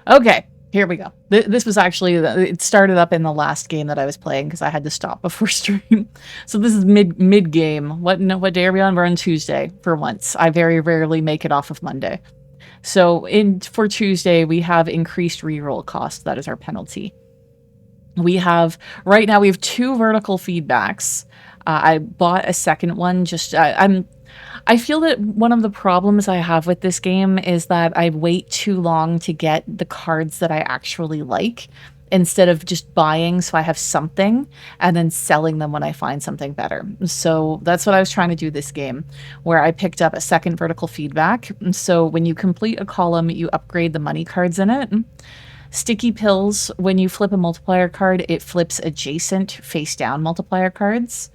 Okay, here we go. This was actually, it started up in the last game that I was playing because I had to stop before stream. So this is mid game. What day are we on? We're on Tuesday for once. I very rarely make it off of Monday. So for Tuesday, we have increased reroll cost. That is our penalty. Right now we have 2 vertical feedbacks. I bought a second one. I feel that one of the problems I have with this game is that I wait too long to get the cards that I actually like instead of just buying so I have something and then selling them when I find something better. So that's what I was trying to do this game, where I picked up a second vertical feedback. So when you complete a column, you upgrade the money cards in it. Sticky pills, when you flip a multiplier card, it flips adjacent face down multiplier cards.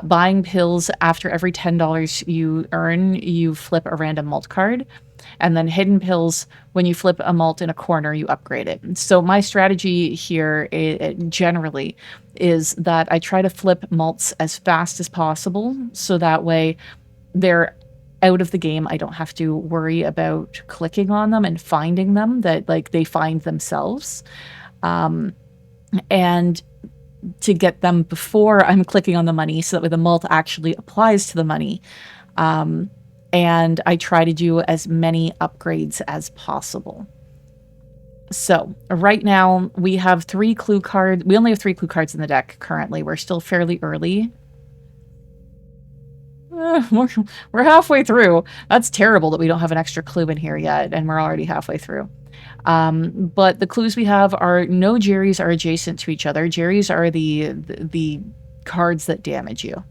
Buying pills, after every $10 you earn, you flip a random malt card. And then hidden pills, when you flip a malt in a corner, you upgrade it. So my strategy here generally is that I try to flip malts as fast as possible, so that way they're out of the game. I don't have to worry about clicking on them and finding them, that like they find themselves. And to get them before I'm clicking on the money, so that way the malt actually applies to the money. And I try to do as many upgrades as possible. So right now we have 3 clue cards. We only have 3 clue cards in the deck currently. We're still fairly early. We're halfway through. That's terrible that we don't have an extra clue in here yet, and we're already halfway through. But the clues we have are no Jerrys are adjacent to each other. Jerrys are the cards that damage you.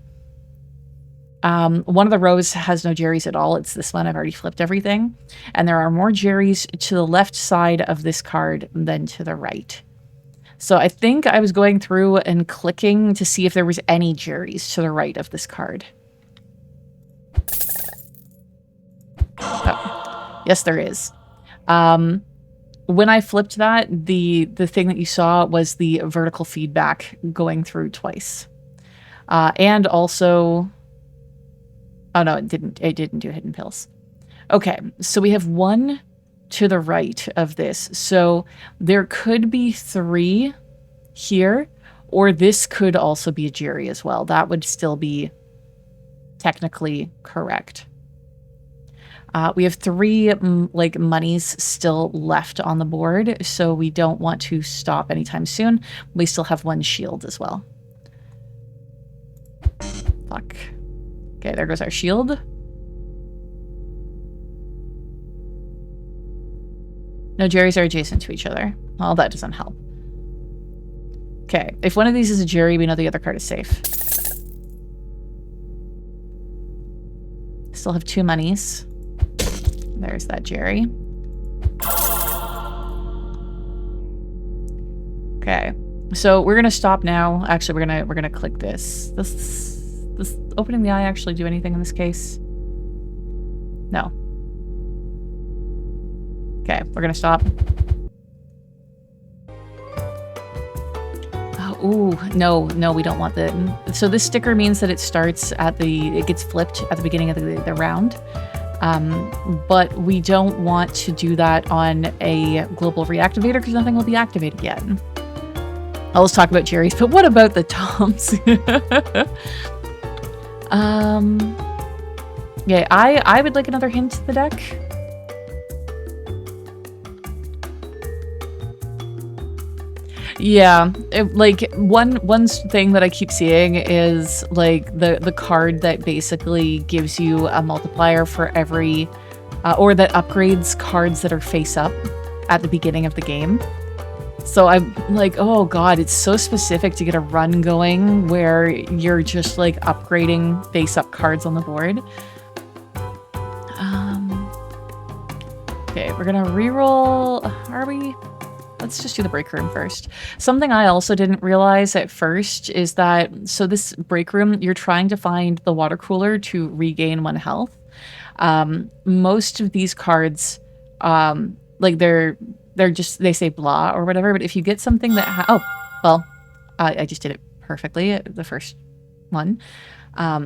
One of the rows has no Jerrys at all. It's this one. I've already flipped everything. And there are more Jerrys to the left side of this card than to the right. So I think I was going through and clicking to see if there was any Jerrys to the right of this card. Oh, yes, there is. When I flipped that, the thing that you saw was the vertical feedback going through twice. And also... Oh, no, it didn't. It didn't do hidden pills. Okay, so we have 1 to the right of this. So there could be 3 here, or this could also be a Jerry as well. That would still be technically correct. We have 3 like monies still left on the board, so we don't want to stop anytime soon. We still have 1 shield as well. Fuck. Okay, there goes our shield. No Jerrys are adjacent to each other. Well, that doesn't help. Okay, if one of these is a Jerry, we know the other card is safe. Still have 2 monies. There's that Jerry. Okay, so we're gonna stop now. Actually, we're gonna click this. Does opening the eye actually do anything in this case? No. Okay, we're gonna stop. Oh, ooh, no, we don't want that. So this sticker means that it starts it gets flipped at the beginning of the round. But we don't want to do that on a global reactivator because nothing will be activated yet. I'll just talk about Jerry's, but what about the Toms? Yeah, I would like another hint to the deck. Yeah, like one thing that I keep seeing is like the card that basically gives you a multiplier for every, or that upgrades cards that are face up at the beginning of the game. So I'm like, oh god, it's so specific to get a run going where you're just like upgrading face up cards on the board. Okay, we're gonna reroll. Are we? Let's just do the break room first. Something I also didn't realize at first is that, so this break room, you're trying to find the water cooler to regain 1 health. Most of these cards, like they're just, they say blah or whatever, but if you get something that, oh, well, I just did it perfectly, the first one,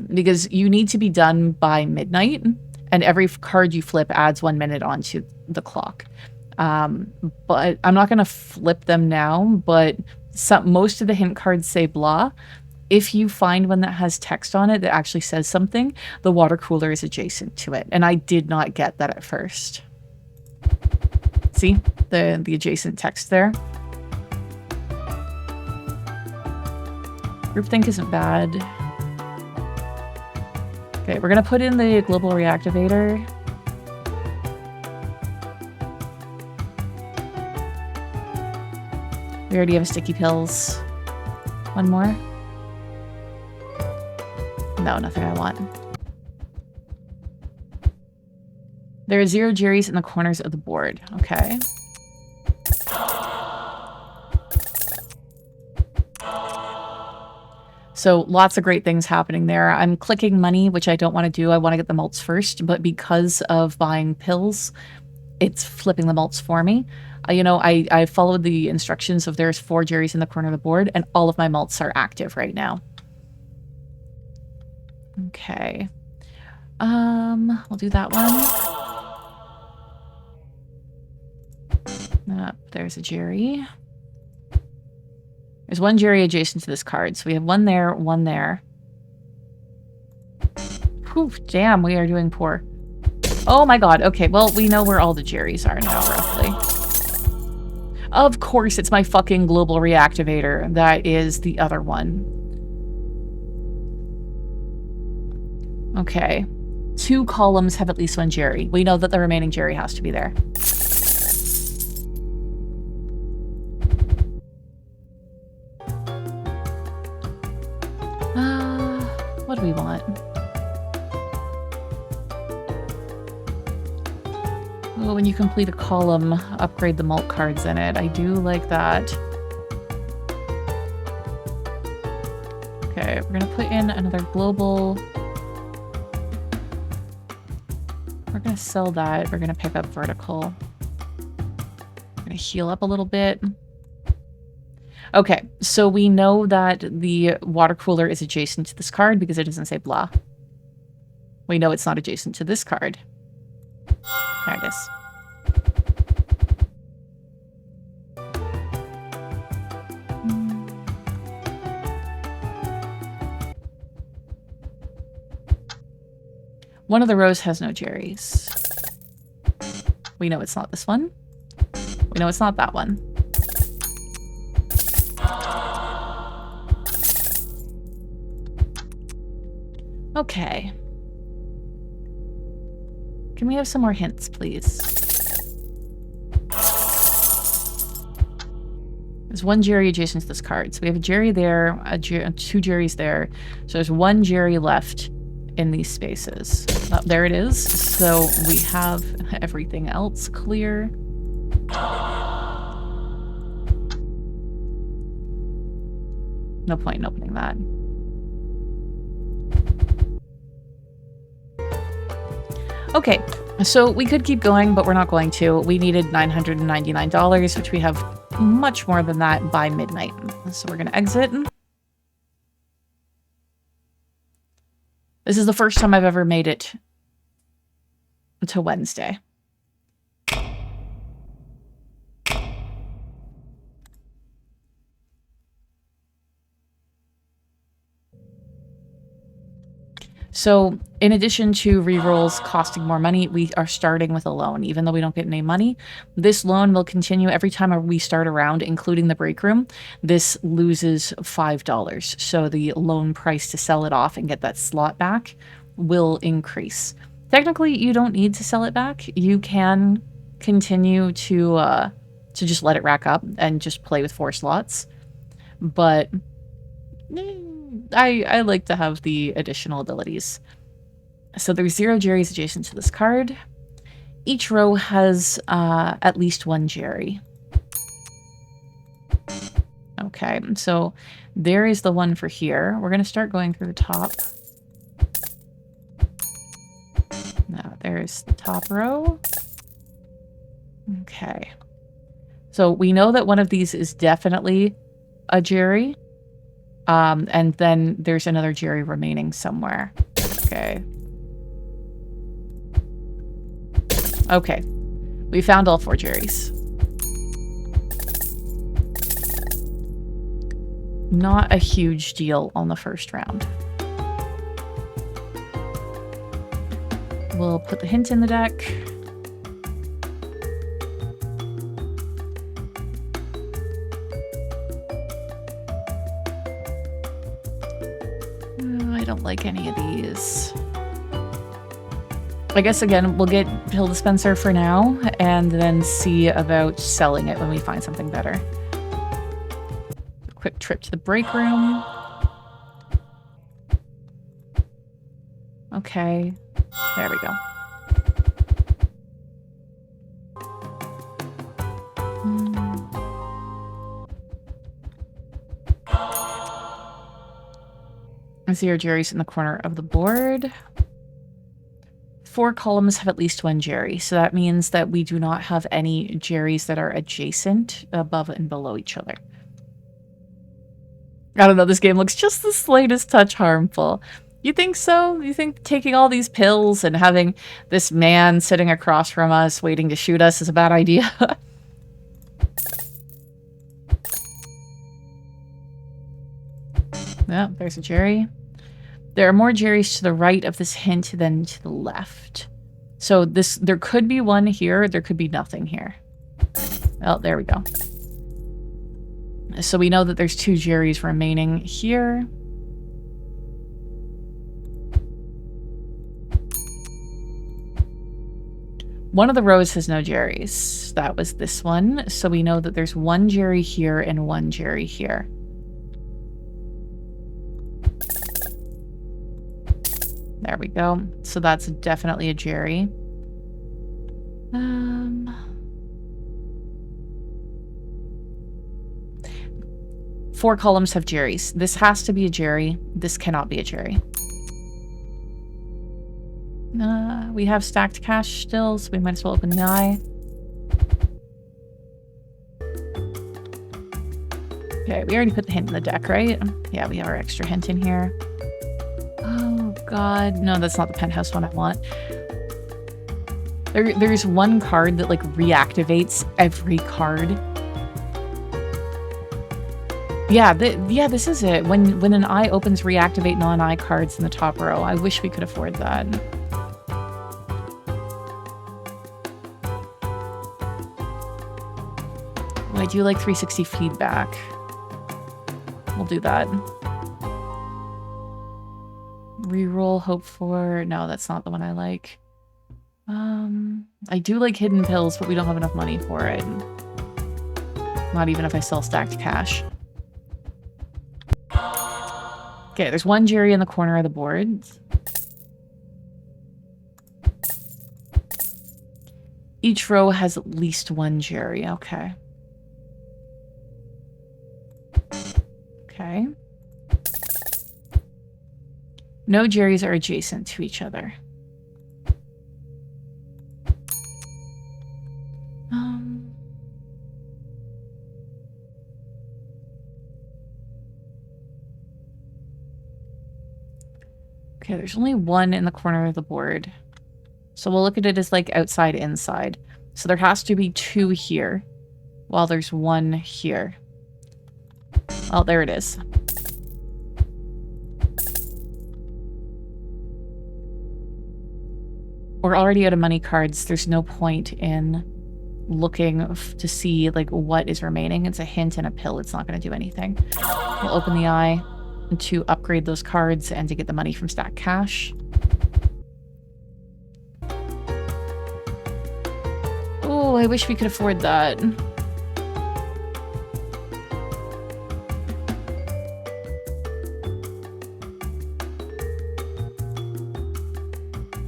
because you need to be done by midnight, and every card you flip adds 1 minute onto the clock. But I'm not going to flip them now, but most of the hint cards say blah. If you find one that has text on it that actually says something, the water cooler is adjacent to it. And I did not get that at first. See the adjacent text there? Groupthink isn't bad. Okay, we're gonna put in the global reactivator. We already have sticky pills. One more? No, nothing I want. There are 0 Jerry's in the corners of the board. Okay. So lots of great things happening there. I'm clicking money, which I don't want to do. I want to get the mults first, but because of buying pills, it's flipping the mults for me. You know, I followed the instructions of there's 4 Jerry's in the corner of the board, and all of my mults are active right now. Okay. We'll do that one. There's a Jerry. There's 1 Jerry adjacent to this card. So we have 1 there, 1 there. Whew, damn, we are doing poor. Oh my god. Okay, well, we know where all the Jerry's are now, roughly. Of course, it's my fucking global reactivator. That is the other one. Okay. 2 columns have at least 1 Jerry. We know that the remaining Jerry has to be there. What do we want? Oh, when you complete a column, upgrade the mult cards in it. I do like that. Okay, we're gonna put in another global. We're gonna sell that. We're gonna pick up vertical. We're gonna heal up a little bit. Okay, so we know that the water cooler is adjacent to this card because it doesn't say blah. We know it's not adjacent to this card. There it is. One of the rows has no Jerry's. We know it's not this one. We know it's not that one. Okay. Can we have some more hints, please? There's 1 Jerry adjacent to this card. So we have a Jerry there, 2 Jerry's there. So there's 1 Jerry left in these spaces. Oh, there it is. So we have everything else clear. No point in opening that. Okay, so we could keep going, but we're not going to. We needed $999, which we have much more than that by midnight. So we're going to exit. This is the first time I've ever made it to Wednesday. So in addition to rerolls costing more money, we are starting with a loan. Even though we don't get any money, this loan will continue every time we start a round, including the break room. This loses $5. So the loan price to sell it off and get that slot back will increase. Technically, you don't need to sell it back. You can continue to just let it rack up and just play with 4 slots. But I like to have the additional abilities. So there's 0 Jerry's adjacent to this card. Each row has at least 1 Jerry. Okay, so there is the one for here. We're going to start going through the top. Now there's the top row. Okay. So we know that one of these is definitely a Jerry. And then there's another Jerry remaining somewhere. Okay. Okay. We found all 4 Jerrys. Not a huge deal on the first round. We'll put the hint in the deck. I don't like any of these. I guess, again, we'll get Pill Dispenser for now, and then see about selling it when we find something better. A quick trip to the break room. Okay. There we go. I see our Jerry's in the corner of the board. 4 columns have at least 1 Jerry, so that means that we do not have any Jerry's that are adjacent, above and below each other. I don't know, this game looks just the slightest touch harmful. You think so? You think taking all these pills and having this man sitting across from us waiting to shoot us is a bad idea? Yeah, there's a Jerry. There are more Jerrys to the right of this hint than to the left. So there could be one here, there could be nothing here. Oh, there we go. So we know that there's 2 Jerrys remaining here. One of the rows has no Jerrys. That was this one. So we know that there's 1 Jerry here and 1 Jerry here. There we go. So that's definitely a Jerry. 4 columns have Jerrys. This has to be a Jerry. This cannot be a Jerry. We have stacked cash still, so we might as well open the eye. Okay, we already put the hint in the deck, right? Yeah, we have our extra hint in here. Oh, God. No, that's not the penthouse one I want. There's one card that, like, reactivates every card. Yeah, this is it. When an eye opens, reactivate non-eye cards in the top row. I wish we could afford that. Oh, I do like 360 feedback. We'll do that. Reroll, hope for... No, that's not the one I like. I do like hidden pills, but we don't have enough money for it. Not even if I sell stacked cash. Okay, there's 1 Jerry in the corner of the board. Each row has at least 1 Jerry. Okay. Okay. No Jerrys are adjacent to each other. Okay, there's only 1 in the corner of the board. So we'll look at it as like outside, inside. So there has to be 2 here, while there's 1 here. Oh, there it is. We're already out of money cards. There's no point in looking to see like what is remaining. It's a hint and a pill. It's not going to do anything. We'll open the eye to upgrade those cards and to get the money from stacked cash. Oh, I wish we could afford that.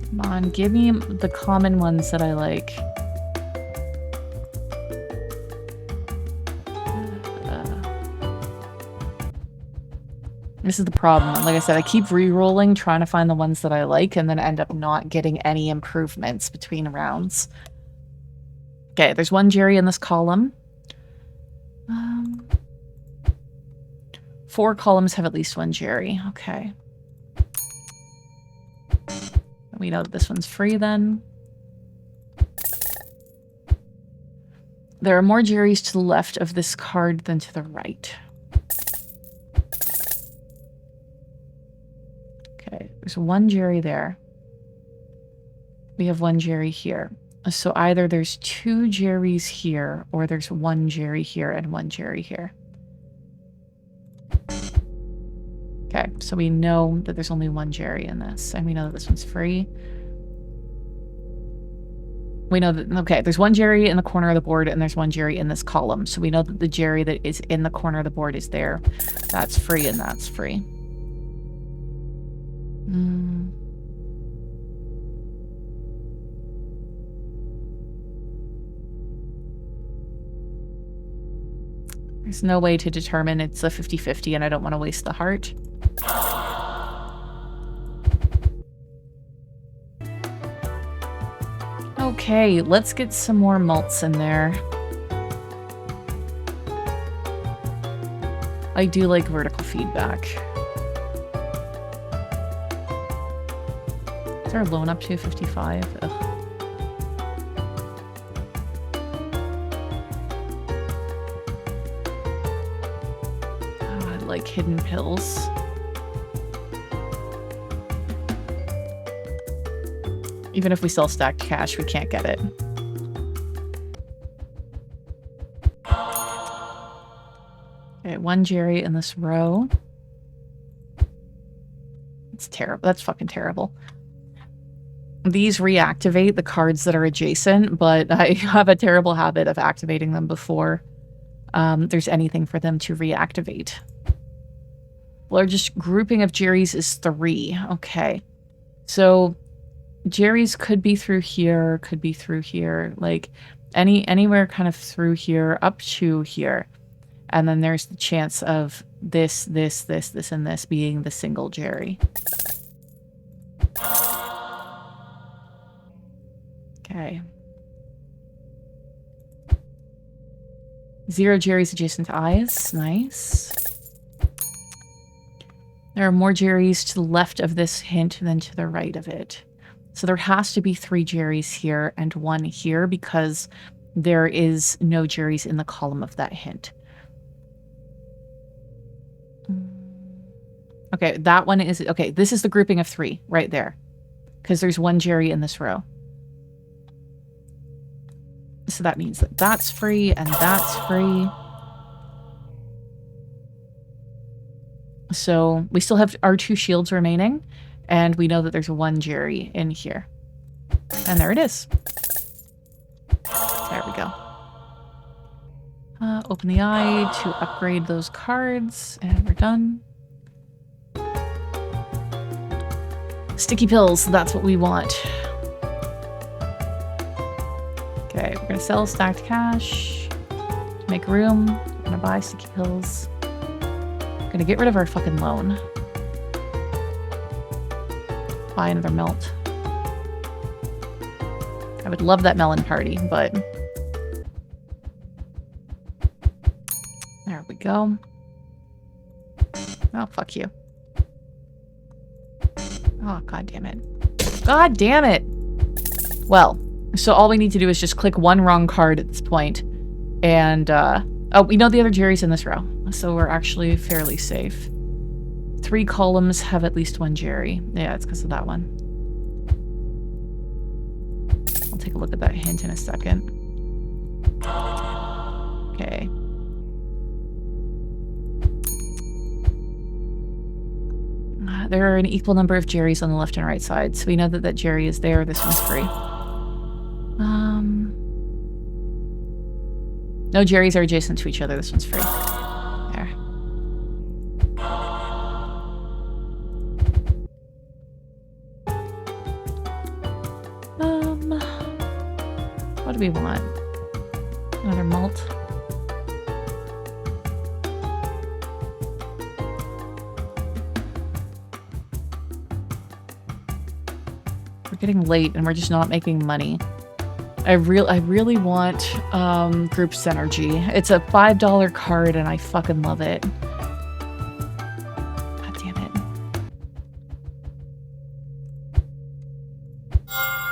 Come on, give me the common ones that I like. This is the problem. Like I said, I keep re-rolling, trying to find the ones that I like, and then end up not getting any improvements between rounds. Okay, there's 1 Jerry in this column. 4 columns have at least 1 Jerry. Okay. We know that this one's free then. There are more Jerry's to the left of this card than to the right. Okay, there's one Jerry there. We have one Jerry here. So either there's two Jerrys here, or there's one Jerry here and one Jerry here. Okay, so we know that there's only one Jerry in this, and we know that this one's free. We know that, okay, there's one Jerry in the corner of the board, and there's one Jerry in this column. So we know that the Jerry that is in the corner of the board is there. That's free, and that's free. There's no way to determine it's a 50-50, and I don't want to waste the heart. Okay, let's get some more malts in there. I do like vertical feedback. Is our loan up to 55? Ugh. Like hidden pills. Even if we sell stacked cash, we can't get it. Okay, one Jerry in this row. It's terrible. That's fucking terrible. These reactivate the cards that are adjacent, but I have a terrible habit of activating them before there's anything for them to reactivate. Largest grouping of Jerry's is 3. Okay. So Jerry's could be through here, could be through here, like anywhere kind of through here up to here. And then there's the chance of this, and this being the single Jerry. Okay. 0 Jerry's adjacent to eyes. Nice. There are more Jerry's to the left of this hint than to the right of it. So there has to be 3 Jerry's here and 1 here because there is no Jerry's in the column of that hint. Okay, that one is... Okay, this is the grouping of 3 right there. Because there's 1 Jerry in this row. So that means that that's free and that's free. So we still have our 2 shields remaining, and we know that there's 1 Jerry in here. And there it is. There we go. Open the eye to upgrade those cards, and we're done. Sticky pills, that's what we want. Okay, we're gonna sell stacked cash to make room. We're gonna buy sticky pills. Gonna get rid of our fucking loan. Buy another melt. I would love that melon party, but... There we go. Oh, fuck you. Oh, god damn it. God damn it! Well, so all we need to do is just click 1 wrong card at this point. And, oh, we know the other Jerry's in this row. So we're actually fairly safe. 3 columns have at least 1 Jerry. Yeah, it's because of that one. I'll take a look at that hint in a second. Okay. There are an equal number of Jerry's on the left and right side, so we know that that Jerry is there. This one's free. No Jerry's are adjacent to each other. This one's free. There. What do we want? Another malt. We're getting late and we're just not making money. I really want group synergy. It's a $5 card and I fucking love it. God damn it.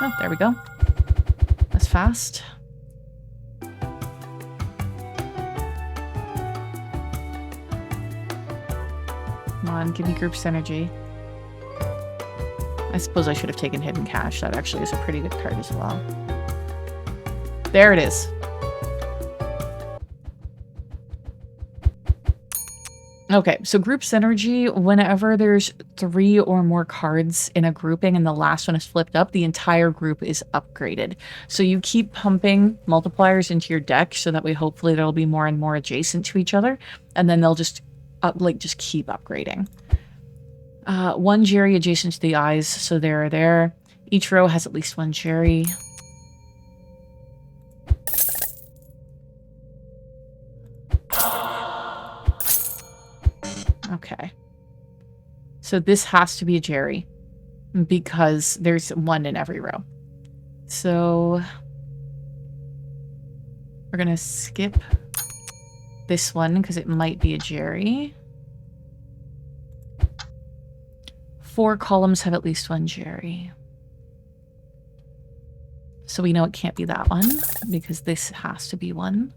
Oh, there we go. That's fast. on, give me group synergy. I suppose I should have taken hidden cash. That actually is a pretty good card as well. There it is. Okay, so group synergy, whenever there's 3 or more cards in a grouping and the last one is flipped up, the entire group is upgraded. So you keep pumping multipliers into your deck so that way hopefully there'll be more and more adjacent to each other, and then they'll just just keep upgrading. 1 Jerry adjacent to the eyes, so they're there. Each row has at least 1 Jerry. Okay. So this has to be a Jerry because there's 1 in every row. So we're going to skip this one because it might be a Jerry. 4 columns have at least 1 Jerry. So we know it can't be that one because this has to be 1.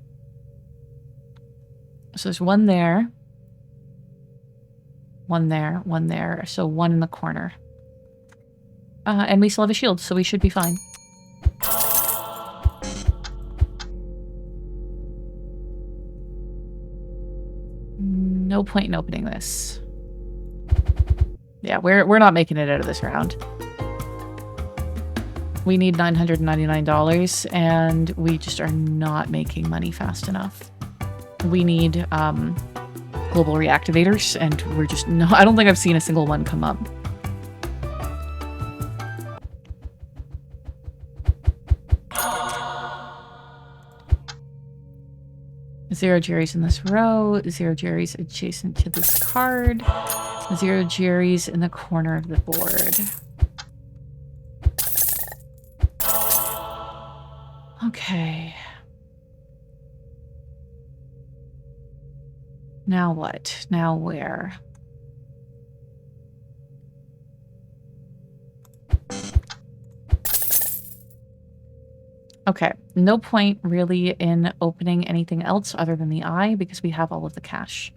So there's 1 there. 1 there, 1 there, so 1 in the corner. And we still have a shield, so we should be fine. No point in opening this. Yeah, we're not making it out of this round. We need $999, and we just are not making money fast enough. We need, global reactivators, and we're just no. I don't think I've seen a single one come up. Zero Jerry's in this row. 0 Jerry's adjacent to this card. 0 Jerry's in the corner of the board. Okay. Now what? Now where? Okay, no point really in opening anything else other than the eye because we have all of the cash.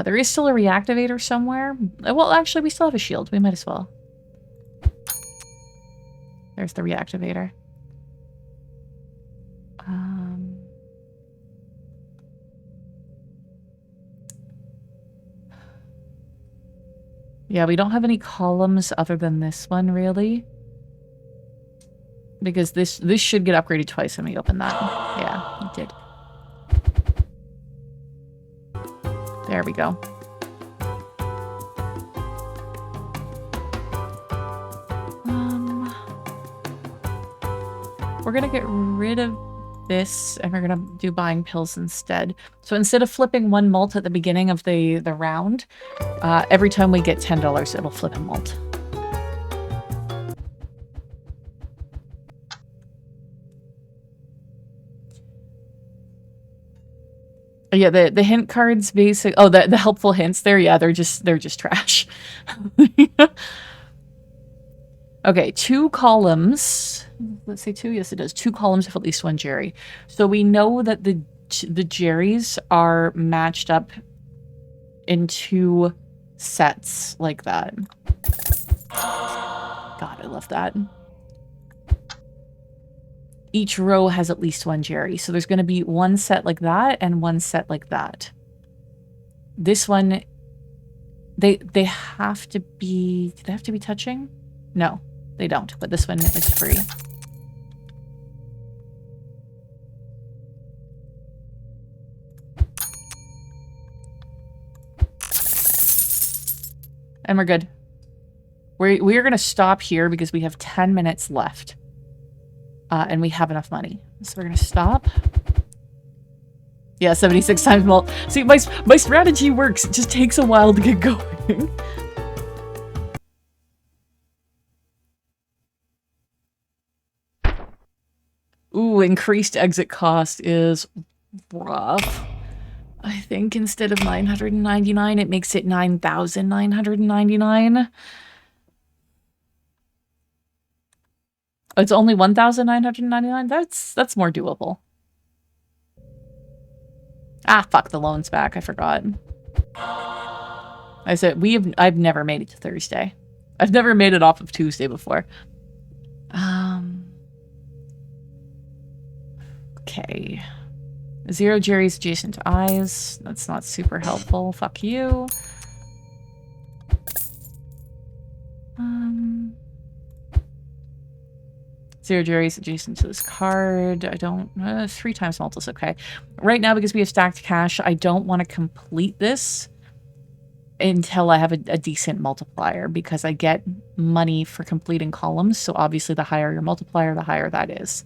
There is still a reactivator somewhere. Well, actually, we still have a shield. We might as well. There's the reactivator. Yeah, we don't have any columns other than this one, really. Because this should get upgraded twice when we open that. Yeah, it did. There we go. We're gonna get rid of this, and we're gonna do buying pills instead. So instead of flipping 1 mult at the beginning of the round, every time we get $10, it'll flip a mult. Yeah, the hint cards basic. Oh, the helpful hints there. Yeah, they're just trash. Okay, 2 columns. Let's say 2. Yes, it does. 2 columns have at least 1 Jerry. So we know that the Jerrys are matched up in 2 sets like that. God, I love that. Each row has at least 1 Jerry. So there's going to be 1 set like that and 1 set like that. This one, they have to be... Do they have to be touching? No, they don't. But this one is free. And we're good. We are going to stop here because we have 10 minutes left. And we have enough money. So we're going to stop. Yeah, 76 times mult. See, my strategy works. It just takes a while to get going. Ooh, increased exit cost is rough. I think instead of 999, it makes it 9,999. It's only 1,999? That's more doable. Ah, fuck, the loan's back. I forgot. I said I've never made it to Thursday. I've never made it off of Tuesday before. Okay. 0 Jerry's adjacent to eyes. That's not super helpful. Fuck you. 0 Jerry's adjacent to this card. I don't... 3 times multis, okay. Right now, because we have stacked cash, I don't want to complete this until I have a decent multiplier, because I get money for completing columns, so obviously the higher your multiplier, the higher that is.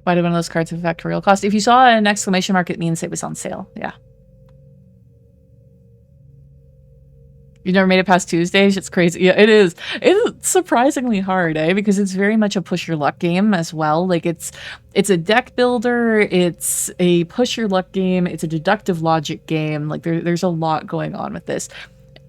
Why did one of those cards affect real cost? If you saw an exclamation mark, it means it was on sale. Yeah. You never made it past Tuesdays? It's crazy. Yeah, it is. It's surprisingly hard, eh? Because it's very much a push your luck game as well. Like it's a deck builder, it's a push your luck game, it's a deductive logic game. Like there's a lot going on with this.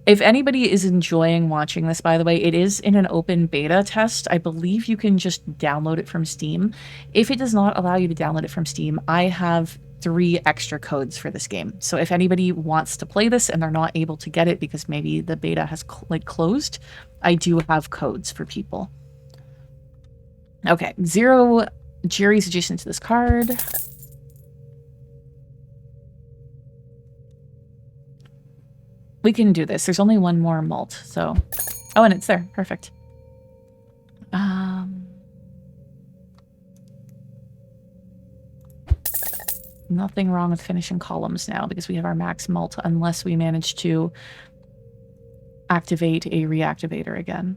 If anybody is enjoying watching this, by the way, it is in an open beta test. I believe you can just download it from Steam. If it does not allow you to download it from Steam, I have 3 extra codes for this game. So if anybody wants to play this and they're not able to get it because maybe the beta has closed, I do have codes for people. Okay, 0 Jerry's adjacent to this card. We can do this. There's only 1 more mult, so... Oh, and it's there. Perfect. Nothing wrong with finishing columns now because we have our max mult unless we manage to activate a reactivator again.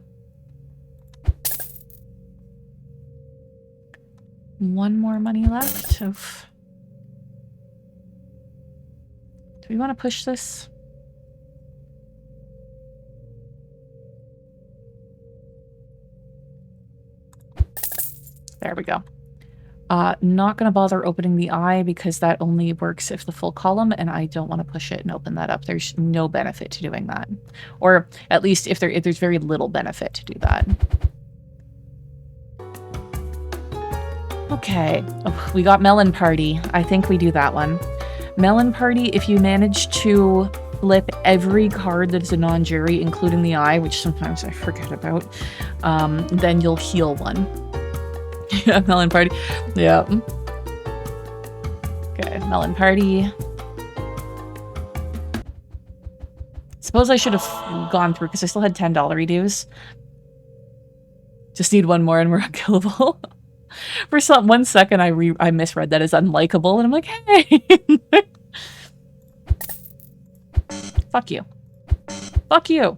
1 more money left. Oof. Do we want to push this? There we go. Not going to bother opening the eye because that only works if the full column, and I don't want to push it and open that up. There's no benefit to doing that. Or at least if there's very little benefit to do that. Okay. Oh, we got Melon Party. I think we do that one. Melon Party, if you manage to flip every card that is a non-jury, including the eye, which sometimes I forget about, then you'll heal 1. Yeah, Melon Party. Yeah. Okay, Melon Party. Suppose I should have gone through because I still had $10 dues. Just need 1 more and we're unkillable. For 1 second, I misread that as unlikable, and I'm like, hey! Fuck you. Fuck you.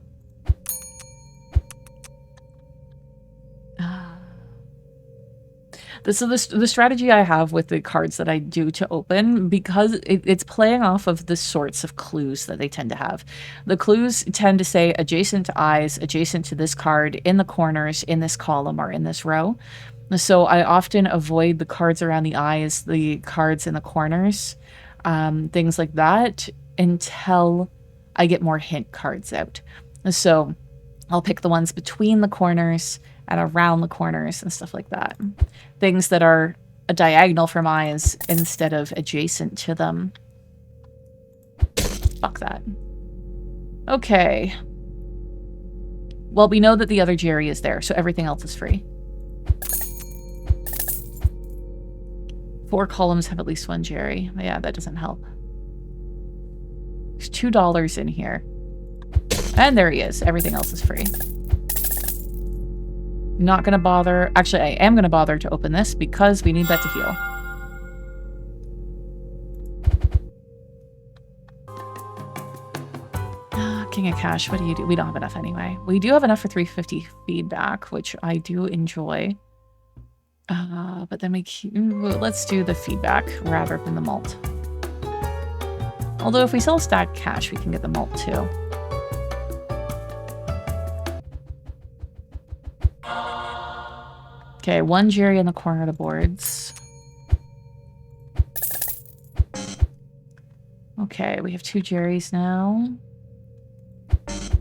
So the strategy I have with the cards that I do to open, because it's playing off of the sorts of clues that they tend to have. The clues tend to say adjacent to eyes, adjacent to this card, in the corners, in this column, or in this row. So I often avoid the cards around the eyes, the cards in the corners, things like that, until I get more hint cards out. So I'll pick the ones between the corners and around the corners and stuff like that. Things that are a diagonal from eyes instead of adjacent to them. Fuck that. Okay. Well, we know that the other Jerry is there, so everything else is free. 4 columns have at least 1 Jerry. Yeah, that doesn't help. There's $2 in here. And there he is. Everything else is free. Not gonna bother. Actually, I am gonna bother to open this because we need that to heal. King of Cash, what do you do? We don't have enough anyway. We do have enough for 350 feedback, which I do enjoy. But then let's do the feedback rather than the mult. Although if we sell stacked cash, we can get the mult too. Okay, 1 Jerry in the corner of the boards. Okay, we have 2 Jerrys now.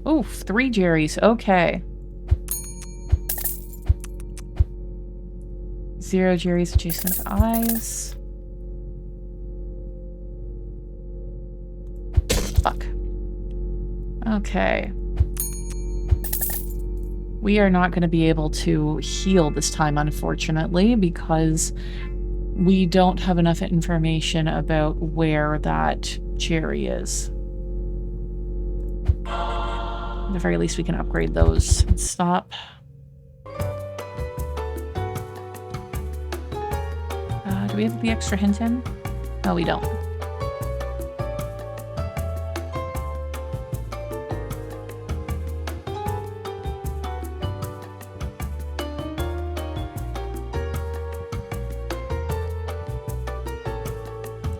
Oof, 3 Jerrys. Okay. 0 Jerrys adjacent to eyes. Okay. We are not going to be able to heal this time, unfortunately, because we don't have enough information about where that Jerry is. At the very least, we can upgrade those. Stop. Do we have the extra hint in? No, we don't.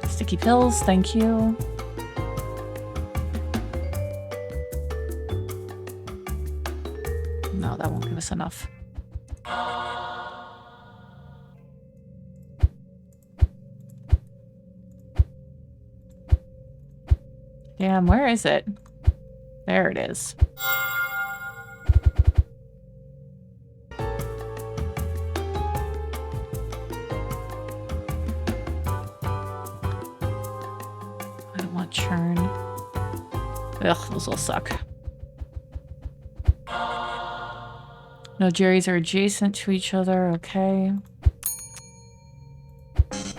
Sticky pills, thank you. No, that won't give us enough. Damn, where is it? There it is. I don't want churn. Ugh, those will suck. No Jerrys are adjacent to each other, okay.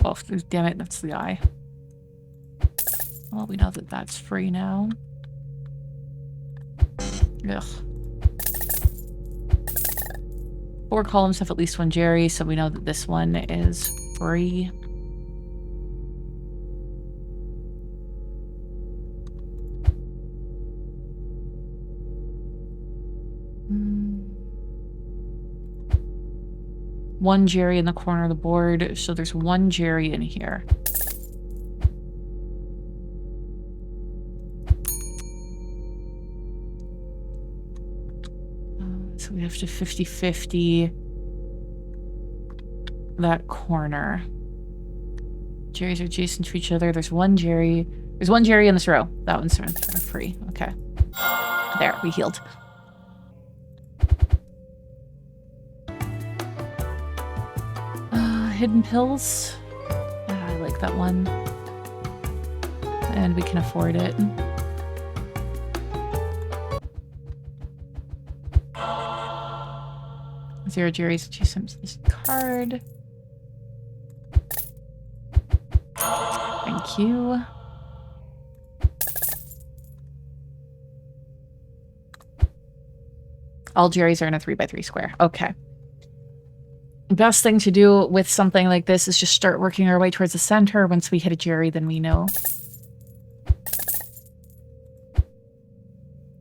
Oh, damn it, that's the eye. Well, we know that that's free now. Ugh. 4 columns have at least 1 Jerry, so we know that this one is free. One Jerry in the corner of the board, so there's 1 Jerry in here. So we have to 50-50 that corner. Jerrys are adjacent to each other. There's 1 Jerry. There's 1 Jerry in this row. That one's free. Okay. There, we healed. Hidden pills. I like that one. And we can afford it. Zero Jerry's adjacent to this card. Thank you. All Jerry's are in a 3x3 square. Okay. Best thing to do with something like this is just start working our way towards the center. Once we hit a Jerry, then we know.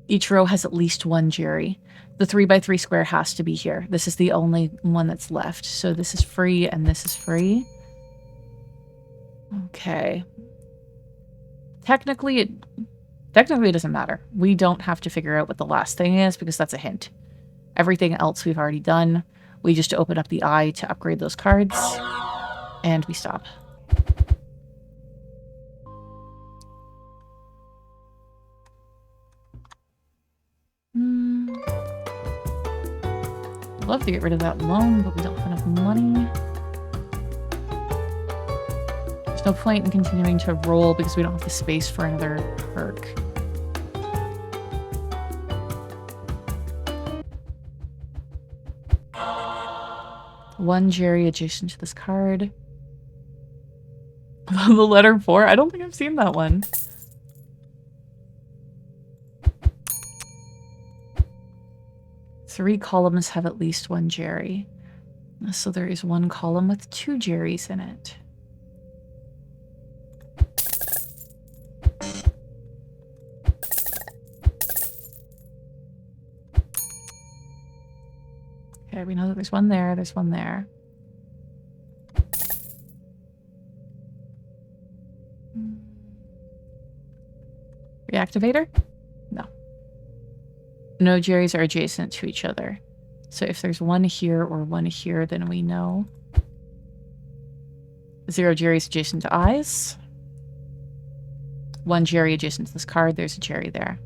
Each row has at least 1 Jerry. The 3x3 square has to be here. This is the only one that's left. So this is free and this is free. Okay. Technically, it doesn't matter. We don't have to figure out what the last thing is because that's a hint. Everything else we've already done. We just open up the eye to upgrade those cards. And we stop. I'd love to get rid of that loan, but we don't have enough money. There's no point in continuing to roll because we don't have the space for another perk. One Jerry adjacent to this card. The letter 4? I don't think I've seen that one. Three columns have at least 1 Jerry. So there is 1 column with 2 Jerrys in it. Okay, we know that there's 1 there, there's 1 there. Reactivator? No. No Jerrys are adjacent to each other. So if there's 1 here or 1 here, then we know. 0 Jerrys adjacent to eyes. 1 Jerry adjacent to this card, there's a Jerry there.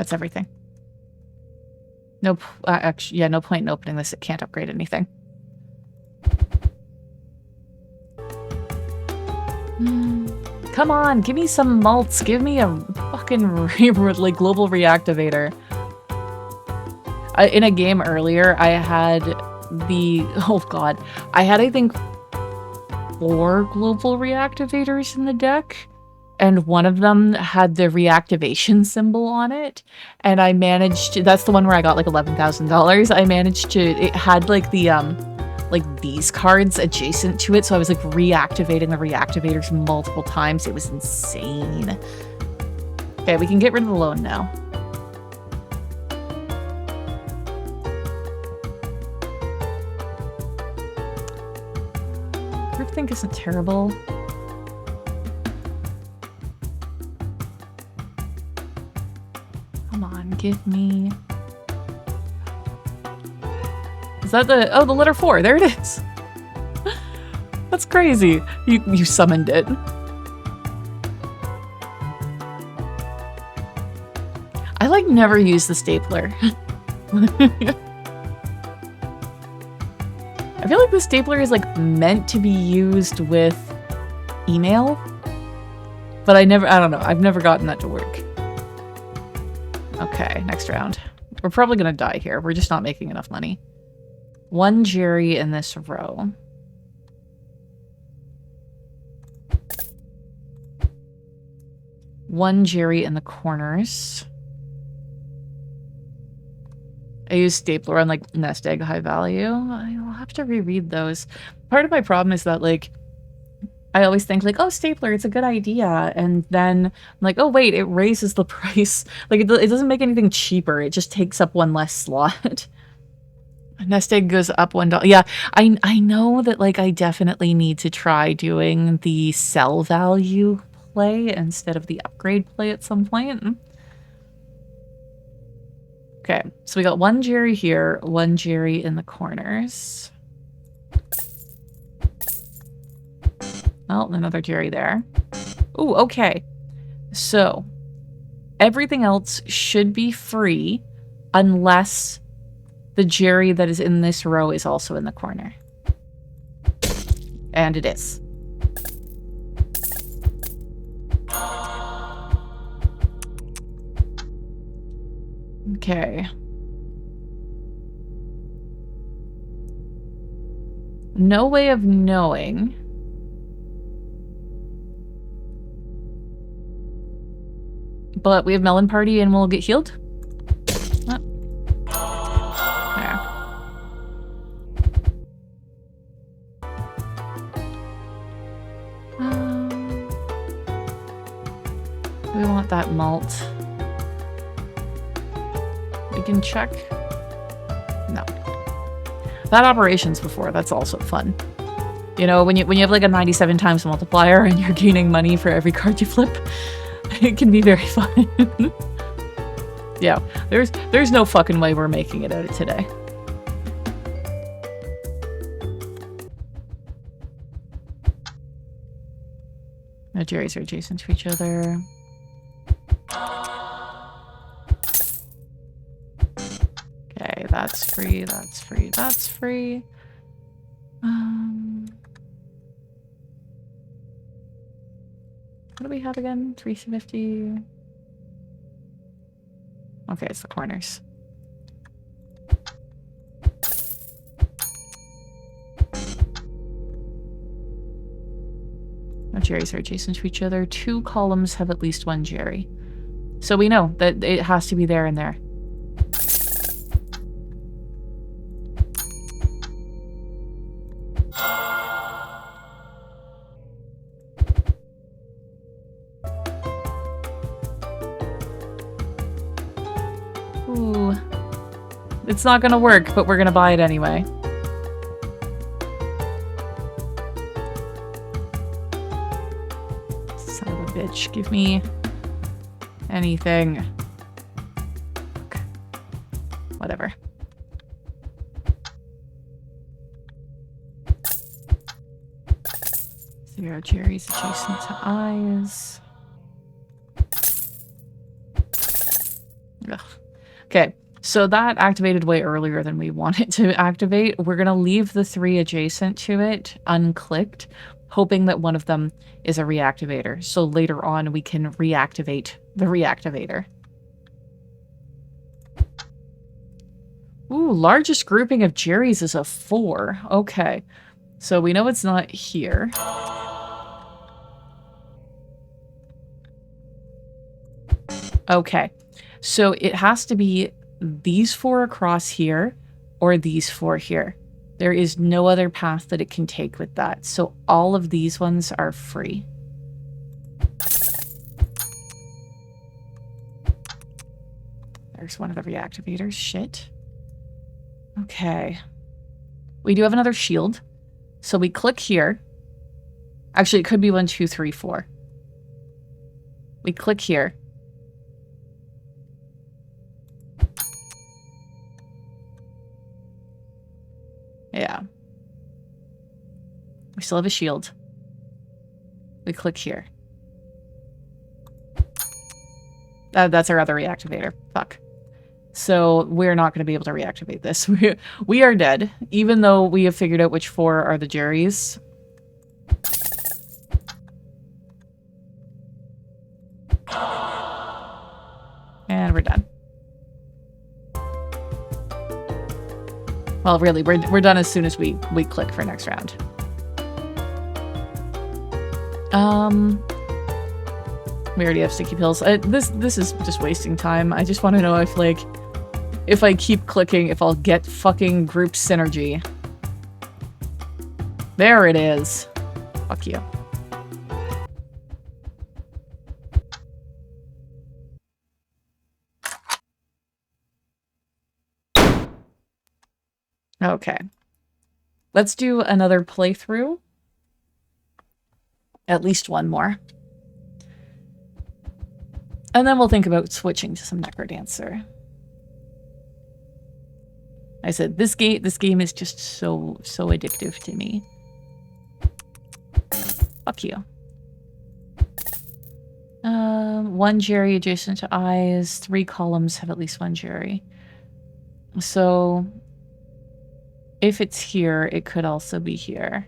That's everything. Nope. Actually, yeah, no point in opening this. It can't upgrade anything. Come on, give me some malts. Give me a fucking like global reactivator. In a game earlier, I had the... Oh god. I had, I think, 4 global reactivators in the deck. And one of them had the reactivation symbol on it. And I managed to... That's the one where I got like $11,000. I managed to... It had like the, like these cards adjacent to it. So I was like reactivating the reactivators multiple times. It was insane. Okay, we can get rid of the loan now. Groupthink isn't terrible. Come on, give me... Is that the... Oh, the letter 4. There it is. That's crazy. You summoned it. I, like, never use the stapler. I feel like the stapler is, like, meant to be used with email. But I don't know. I've never gotten that to work. Okay, next round. We're probably gonna die here. We're just not making enough money. 1 Jerry in this row. One Jerry in the corners. I use stapler on like nest egg high value. I'll have to reread those. Part of my problem is that like I always think like, oh, stapler, it's a good idea. And then I'm like, oh, wait, it raises the price. Like it doesn't make anything cheaper. It just takes up 1 less slot. Nest egg goes up $1. Yeah, I know that like I definitely need to try doing the sell value play instead of the upgrade play at some point. Okay, so we got 1 Jerry here, 1 Jerry in the corners. Oh, another Jerry there. Ooh, okay. So, everything else should be free unless the Jerry that is in this row is also in the corner. And it is. Okay. No way of knowing. But we have Melon Party and we'll get healed. Oh. There. We want that malt. We can check. No. That operations before, that's also fun. You know, when you have like a 97 times multiplier and you're gaining money for every card you flip, it can be very fun. Yeah, there's no fucking way we're making it out of today. No Jerry's are adjacent to each other. Okay, that's free, that's free, that's free. What do we have again? 350. Okay, it's the corners. No Jerry's are adjacent to each other. 2 columns have at least 1 Jerry. So we know that it has to be there and there. Ooh. It's not gonna work, but we're gonna buy it anyway. Son of a bitch, give me anything. Fuck. Whatever. Zero Jerry's adjacent to eyes. Ugh. Okay, so that activated way earlier than we want it to activate. We're going to leave the 3 adjacent to it unclicked, hoping that one of them is a reactivator. So later on, we can reactivate the reactivator. Ooh, largest grouping of Jerry's is a 4. Okay, so we know it's not here. Okay, so it has to be these 4 across here or these 4 here. There is no other path that it can take with that. So all of these ones are free. There's one of the reactivators. Shit. Okay. We do have another shield. So we click here. Actually, it could be 1, 2, 3, 4. We click here. Yeah. We still have a shield. We click here. That's our other reactivator. Fuck. So we're not going to be able to reactivate this. We are dead, even though we have figured out which 4 are the Jerry's. And we're done. Well, really, we're done as soon as we click for next round. We already have sticky pills. This is just wasting time. I just want to know if, like, if I keep clicking, if I'll get fucking group synergy. There it is. Fuck you. Okay. Let's do another playthrough. At least one more. And then we'll think about switching to some Necrodancer. I said, this game is just so addictive to me. Fuck you. 1 Jerry adjacent to eyes. 3 columns have at least 1 Jerry. So if it's here, it could also be here.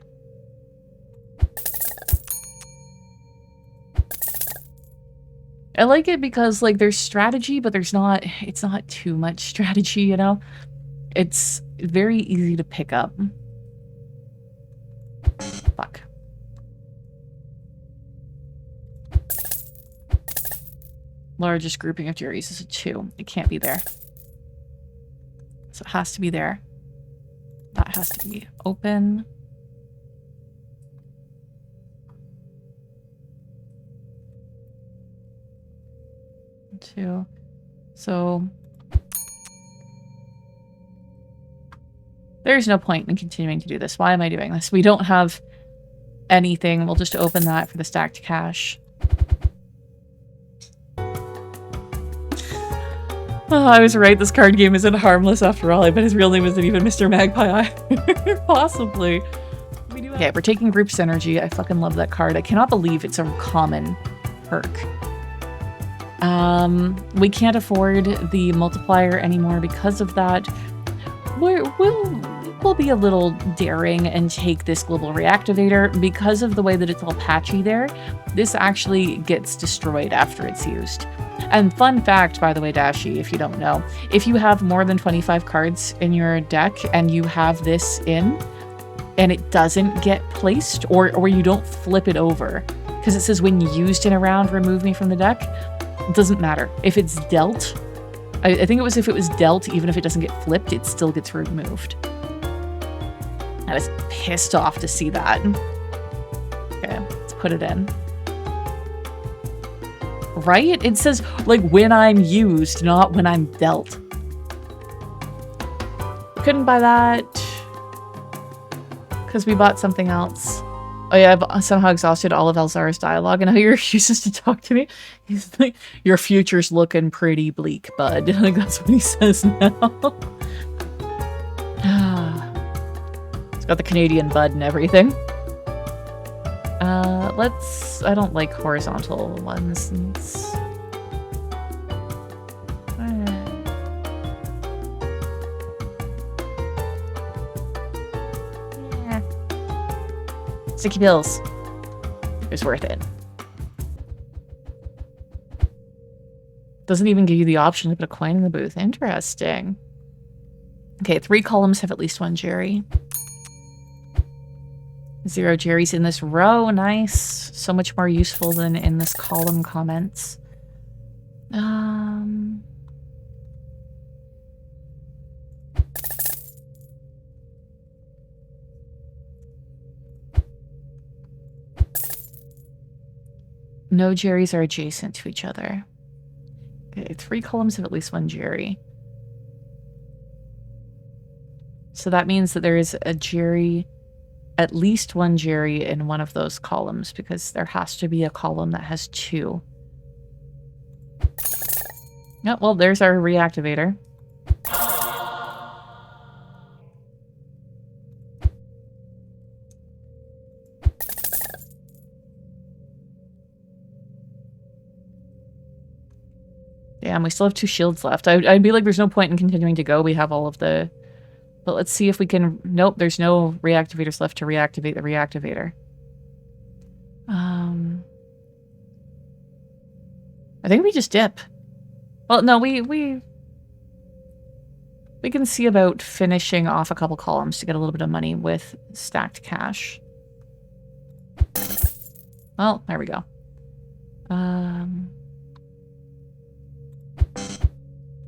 I like it because, like, there's strategy, but it's not too much strategy, you know? It's very easy to pick up. Fuck. Largest grouping of Jerry's is a 2. It can't be there. So it has to be there. That has to be open. Two. So there's no point in continuing to do this. Why am I doing this? We don't have anything. We'll just open that for the stacked cash. Oh, I was right. This card game isn't Harmless after all. I bet his real name isn't even Mr. Magpie either. Possibly. Okay, we're taking group synergy. I fucking love that card. I cannot believe it's a common perk. We can't afford the multiplier anymore because of that. We'll be a little daring and take this global reactivator. Because of the way that it's all patchy there, this actually gets destroyed after it's used. And fun fact, by the way, Dashi, if you don't know, if you have more than 25 cards in your deck and you have this in, and it doesn't get placed, or you don't flip it over, because it says when used in a round, remove me from the deck, it doesn't matter. If it's dealt, I think it was if it was dealt, even if it doesn't get flipped, it still gets removed. I was pissed off to see that. Okay, let's put it in. Right? It says, like, when I'm used, not when I'm dealt. Couldn't buy that because we bought something else. Oh yeah, I've somehow exhausted all of Elzar's dialogue and now he refuses to talk to me. He's like, your future's looking pretty bleak, bud. Like, that's what he says now. It's got the Canadian bud and everything. I don't like horizontal ones. Sticky pills. It was worth it. Doesn't even give you the option to put a coin in the booth. Interesting. Okay, 3 columns have at least 1 Jerry. 0 Jerry's in this row. Nice. So much more useful than in this column comments. No Jerry's are adjacent to each other. Okay, 3 columns have at least 1 Jerry. So that means that there is a Jerry, at least 1 Jerry in one of those columns, because there has to be a column that has 2. Oh, well, there's our reactivator. Damn, we still have 2 shields left. I'd be like, there's no point in continuing to go. We have all of the... But let's see if we can... Nope, there's no reactivators left to reactivate the reactivator. I think we just dip. Well, no, we can see about finishing off a couple columns to get a little bit of money with stacked cash. Well, there we go.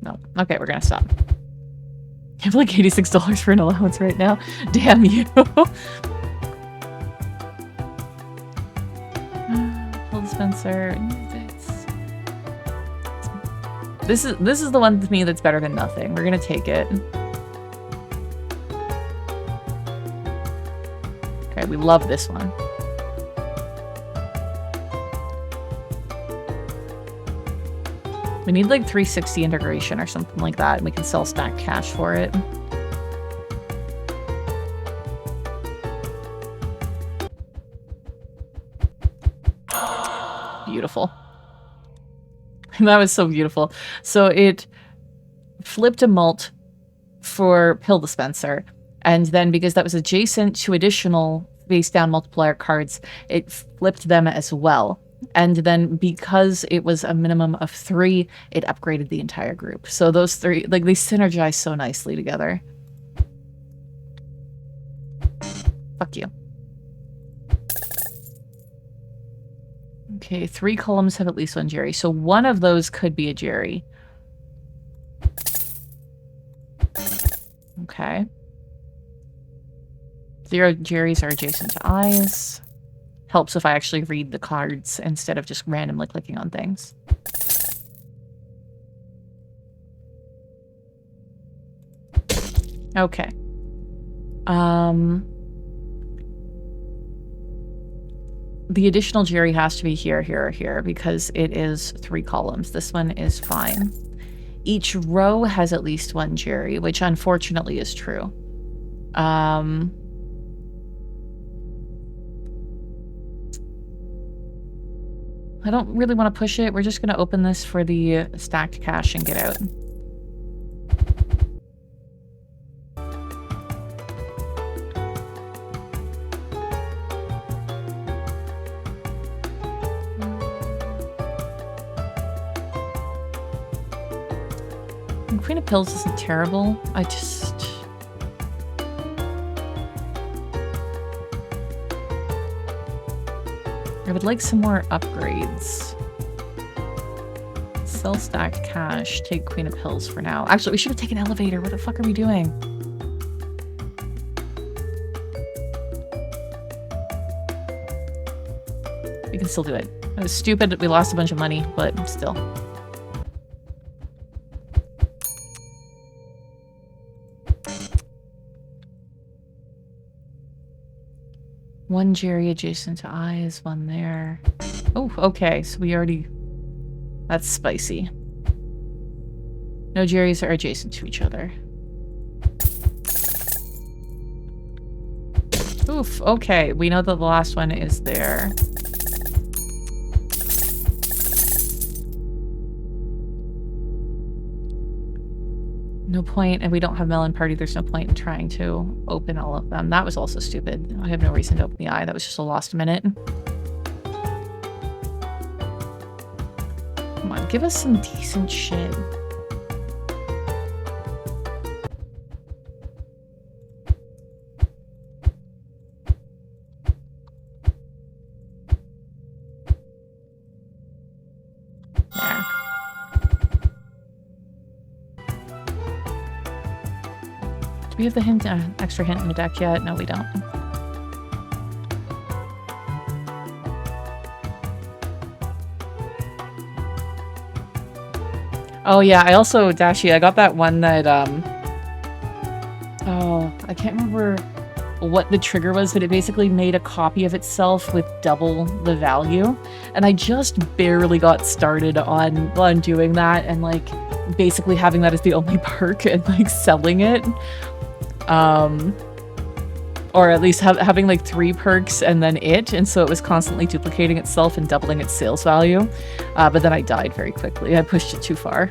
No. Okay, we're gonna stop. I have like $86 for an allowance right now. Damn you. Pill dispenser. This is the one to me that's better than nothing. We're gonna take it. Okay, we love this one. We need like 360 integration or something like that, and we can sell stacked cash for it. Beautiful. That was so beautiful. So it flipped a mult for pill dispenser, and then because that was adjacent to additional face down multiplier cards, it flipped them as well. And then because it was a minimum of 3, it upgraded the entire group. So those 3, like, they synergize so nicely together. Fuck you. Okay, 3 columns have at least 1 Jerry. So one of those could be a Jerry. Okay. 0 Jerrys are adjacent to eyes. Helps if I actually read the cards instead of just randomly clicking on things. Okay. The additional Jerry has to be here, here, or here, because it is 3 columns. This one is fine. Each row has at least 1 Jerry, which unfortunately is true. I don't really want to push it. We're just going to open this for the stacked cash and get out. And Queen of Pills isn't terrible. I would like some more upgrades. Sell stacked cash. Take Queen of Pills for now. Actually, we should have taken elevator. What the fuck are we doing? We can still do it. It was stupid that we lost a bunch of money, but still. One Jerry adjacent to eyes, 1 there. Oh, okay, so we already... That's spicy. No Jerrys are adjacent to each other. Oof, okay, we know that the last one is there. No no point, and we don't have Melon Party, there's no point in trying to open all of them. That was also stupid. I have no reason to open the eye. That was just a lost minute. Come on, give us some decent shit. There. Do we have the hint, extra hint in the deck yet? No, we don't. Oh yeah, I also, Dashi, I got that one that, oh, I can't remember what the trigger was, but it basically made a copy of itself with double the value. And I just barely got started on doing that and like basically having that as the only perk and like selling it. Or at least having like 3 perks and then it, and so it was constantly duplicating itself and doubling its sales value. But then I died very quickly. I pushed it too far.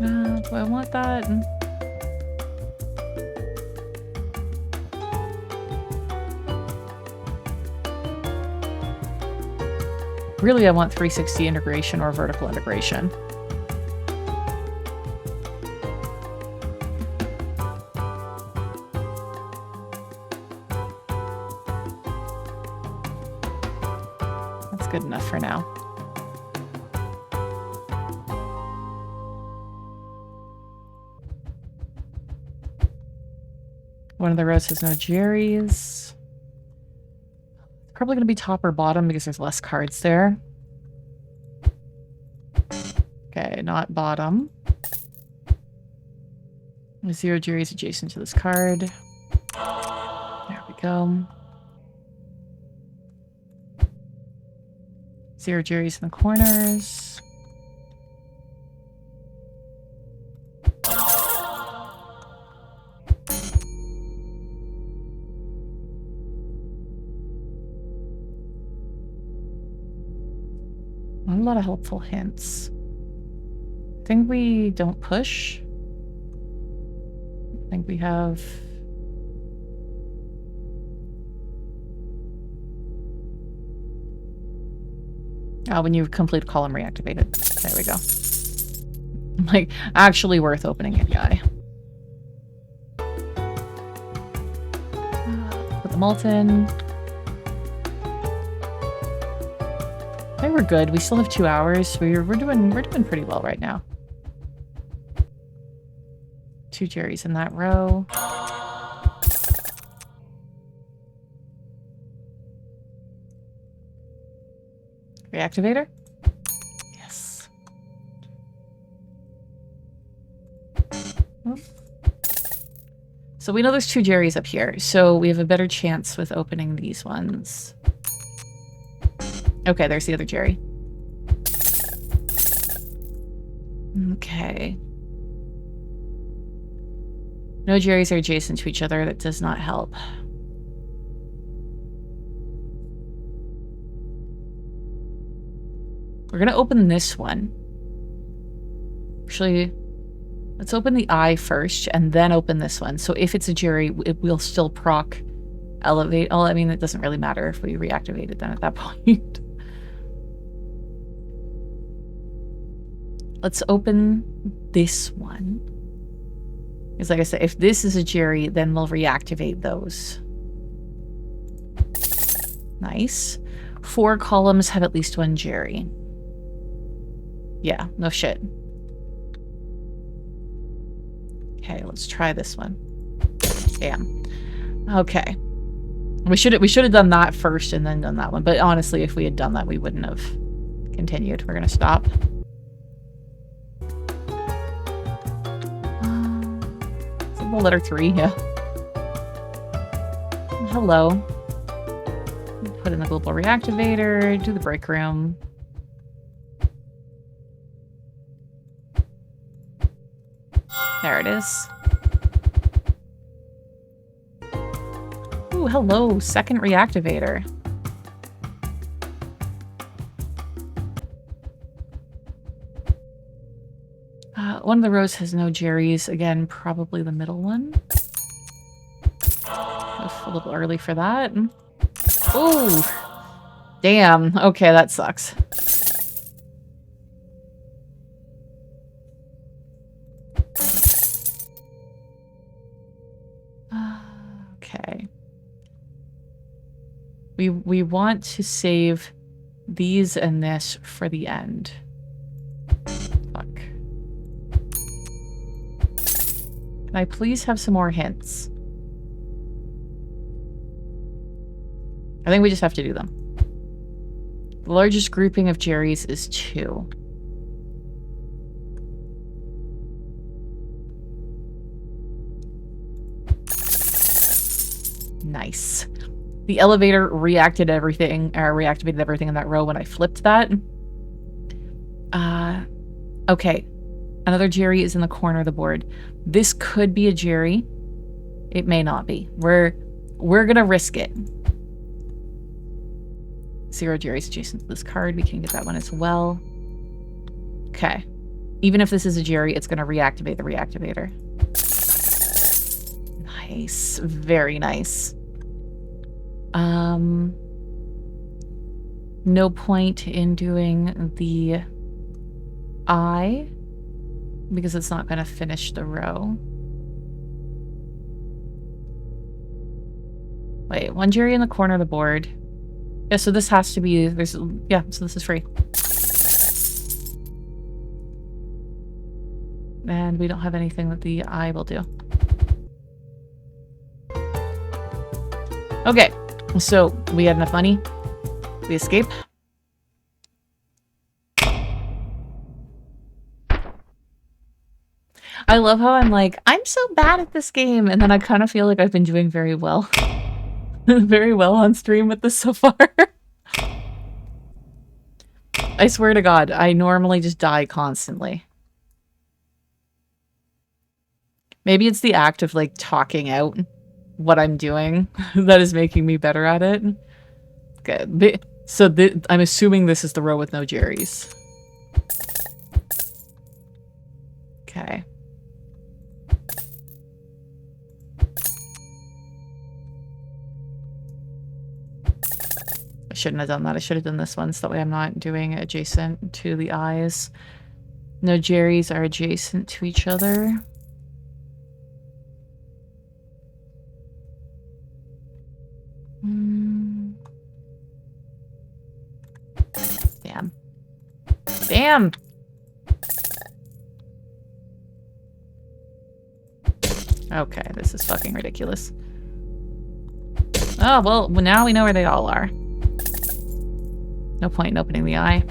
Do I want that? Really, I want 360 integration or vertical integration. That's good enough for now. One of the rows has no Jerry's. Probably going to be top or bottom because there's less cards there. Okay, not bottom. 0 Jerry's adjacent to this card. There we go. 0 Jerry's in the corners. Not a lot of helpful hints. I think we don't push. I think we have... Oh, when you complete column reactivated. There we go. Like, actually worth opening it, guy. Put the Molten. Okay, we're good. We still have 2 hours. We're doing pretty well right now. 2 Jerry's in that row. Reactivator? Yes. Oh. So we know there's 2 Jerry's up here, so we have a better chance with opening these ones. Okay, there's the other Jerry. Okay. No Jerry's are adjacent to each other. That does not help. We're going to open this one. Actually, let's open the eye first and then open this one. So if it's a Jerry, it will still proc elevate. Oh, I mean, it doesn't really matter if we reactivate it then at that point. Let's open this one. Because like I said, if this is a Jerry, then we'll reactivate those. Nice. 4 columns have at least 1 Jerry. Yeah, no shit. Okay, let's try this one. Damn. Okay. We should have done that first and then done that one. But honestly, if we had done that, we wouldn't have continued. We're gonna stop. Letter 3, yeah. Hello. Put in the global reactivator, do the break room. There it is. Ooh, Ooh, hello, second reactivator. One of the rows has no Jerry's. Again, probably the middle one. A little early for that. Ooh. Damn. Okay, that sucks. Okay. We want to save these and this for the end. Fuck. Can I please have some more hints? I think we just have to do them. The largest grouping of Jerry's is 2. Nice. The elevator reactivated everything in that row when I flipped that. Okay. Another Jerry is in the corner of the board. This could be a Jerry. It may not be. We're gonna risk it. 0 Jerry's adjacent to this card. We can get that one as well. Okay. Even if this is a Jerry, it's gonna reactivate the reactivator. Nice. Very nice. No point in doing the eye because it's not going to finish the row. Wait, 1 Jerry in the corner of the board. Yeah, so this has to be, yeah, so this is free. And we don't have anything that the eye will do. Okay, so we had enough money. We escape. I love how I'm like, I'm so bad at this game, and then I kind of feel like I've been doing very well. Very well on stream with this so far. I swear to God, I normally just die constantly. Maybe it's the act of, like, talking out what I'm doing that is making me better at it. Okay, so I'm assuming this is the row with no Jerry's. Okay. I shouldn't have done that. I should have done this one so that way I'm not doing adjacent to the eyes. No Jerry's are adjacent to each other. Damn. Damn! Okay, this is fucking ridiculous. Oh, well, now we know where they all are. No point in opening the eye.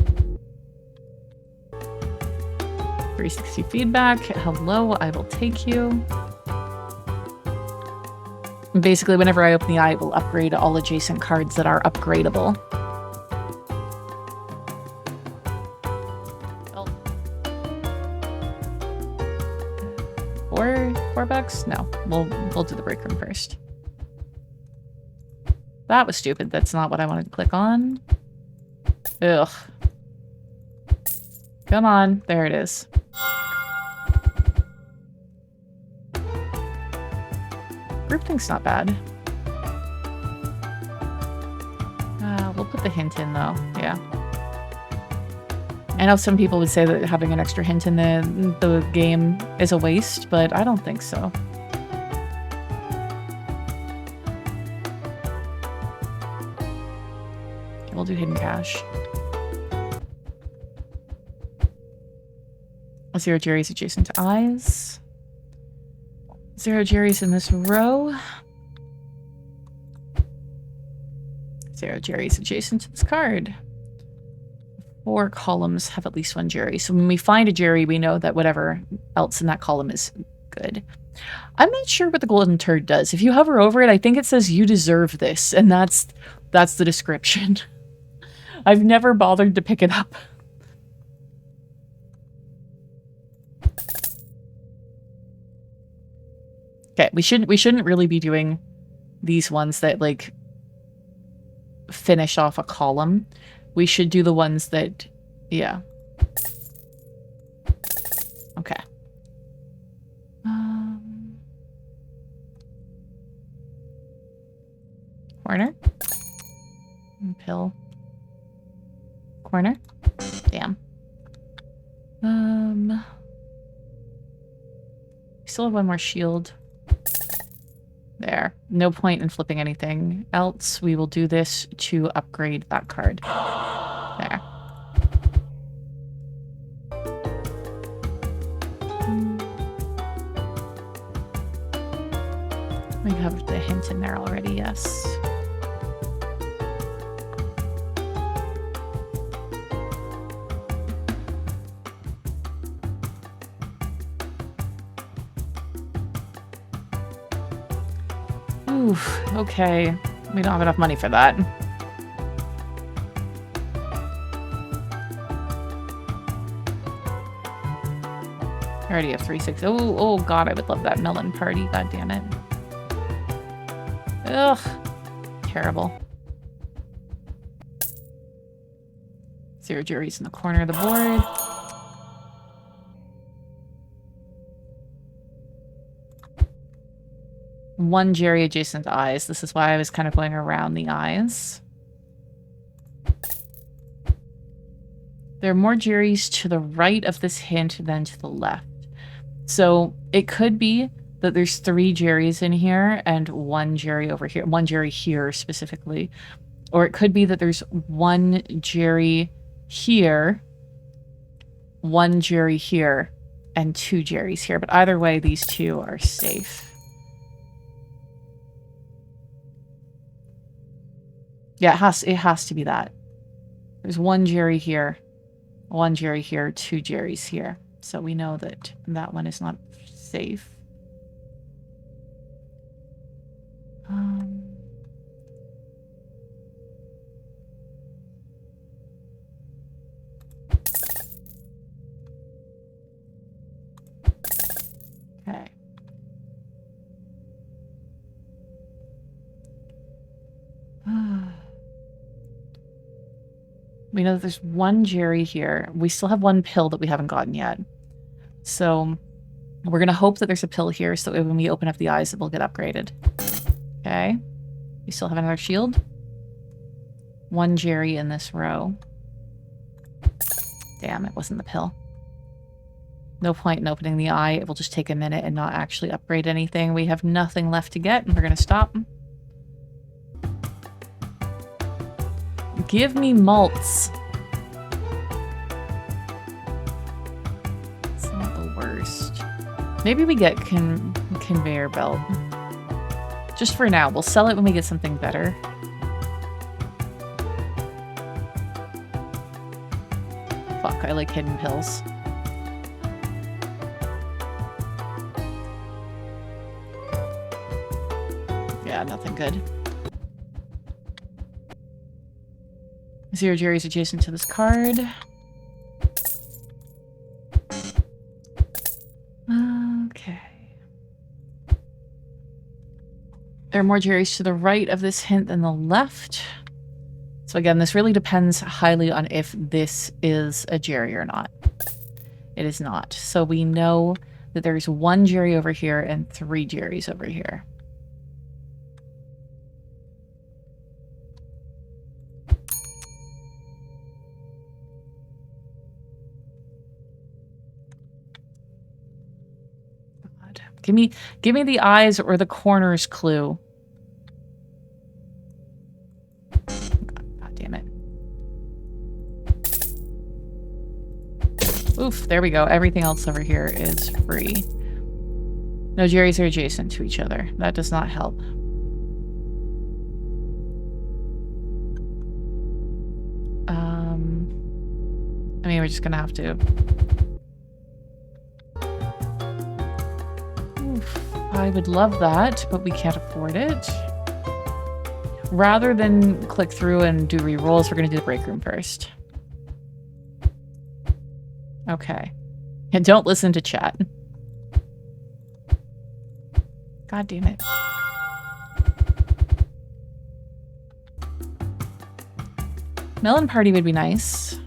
360 feedback. Hello, I will take you. Basically, whenever I open the eye, it will upgrade all adjacent cards that are upgradable. $4? No, we'll do the break room first. That was stupid. That's not what I wanted to click on. Ugh. Come on, there it is. Groupthing's not bad. We'll put the hint in though. Yeah. I know some people would say that having an extra hint in the game is a waste, but I don't think so. Okay, we'll do hidden cash. 0 Jerry's adjacent to eyes. 0 Jerry's in this row. 0 Jerry's adjacent to this card. 4 columns have at least 1 Jerry. So when we find a Jerry, we know that whatever else in that column is good. I'm not sure what the golden turd does. If you hover over it, I think it says you deserve this. And that's the description. I've never bothered to pick it up. Okay, we shouldn't really be doing these ones that, like, finish off a column. We should do the ones that... Yeah. Okay. Corner. Pill. Corner. Damn. Still have one more shield. There. No point in flipping anything else. We will do this to upgrade that card. There. We have the hint in there already, yes. Oof, okay. We don't have enough money for that. I already have 3-6. Oh god, I would love that melon party. God damn it. Ugh. Terrible. 0 juries in the corner of the board. One Jerry adjacent to eyes. This is why I was kind of going around the eyes. There are more Jerrys to the right of this hint than to the left. So it could be that there's 3 Jerrys in here and 1 Jerry over here. 1 Jerry here specifically. Or it could be that there's 1 Jerry here, 1 Jerry here, and 2 Jerrys here. But either way, these 2 are safe. Yeah, it has to be that. There's 1 Jerry here, 1 Jerry here, 2 Jerrys here. So we know that that one is not safe. Okay. We know that there's 1 Jerry here. We still have 1 pill that we haven't gotten yet. So we're going to hope that there's a pill here so that when we open up the eyes, it will get upgraded. Okay. We still have another shield. 1 Jerry in this row. Damn, it wasn't the pill. No point in opening the eye. It will just take a minute and not actually upgrade anything. We have nothing left to get, and we're going to stop. Give me malts. It's not the worst. Maybe we get conveyor belt. Just for now. We'll sell it when we get something better. Fuck, I like hidden pills. Yeah, nothing good. 0 Jerry's adjacent to this card. Okay. There are more Jerry's to the right of this hint than the left. So again, this really depends highly on if this is a Jerry or not. It is not. So we know that there's 1 Jerry over here and 3 Jerry's over here. Give me the eyes or the corners clue. God damn it. Oof, there we go. Everything else over here is free. No Jerry's are adjacent to each other. That does not help. I mean, we're just gonna have to... I would love that, but we can't afford it. Rather than click through and do re-rolls, we're going to do the break room first. Okay. And don't listen to chat. God damn it. Melon Party would be nice.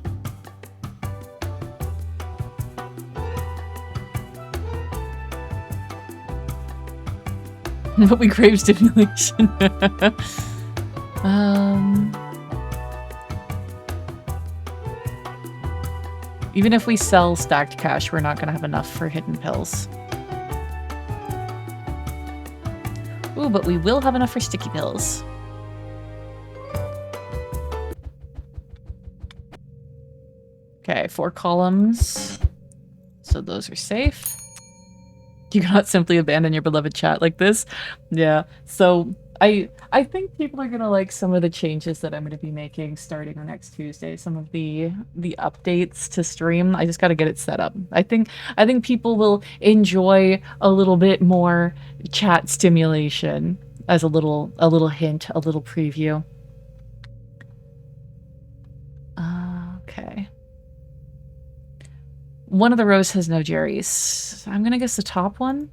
But we crave stimulation. Even if we sell stacked cash, we're not going to have enough for hidden pills. Ooh, but we will have enough for sticky pills. Okay, 4 columns. So those are safe. You cannot simply abandon your beloved chat like this. Yeah, so I think people are gonna like some of the changes that I'm gonna be making starting on next Tuesday. Some of the updates to stream. I just gotta get it set up. I think people will enjoy a little bit more chat stimulation as a little hint, a little preview. Okay. One of the rows has no Jerry's. I'm gonna guess the top one.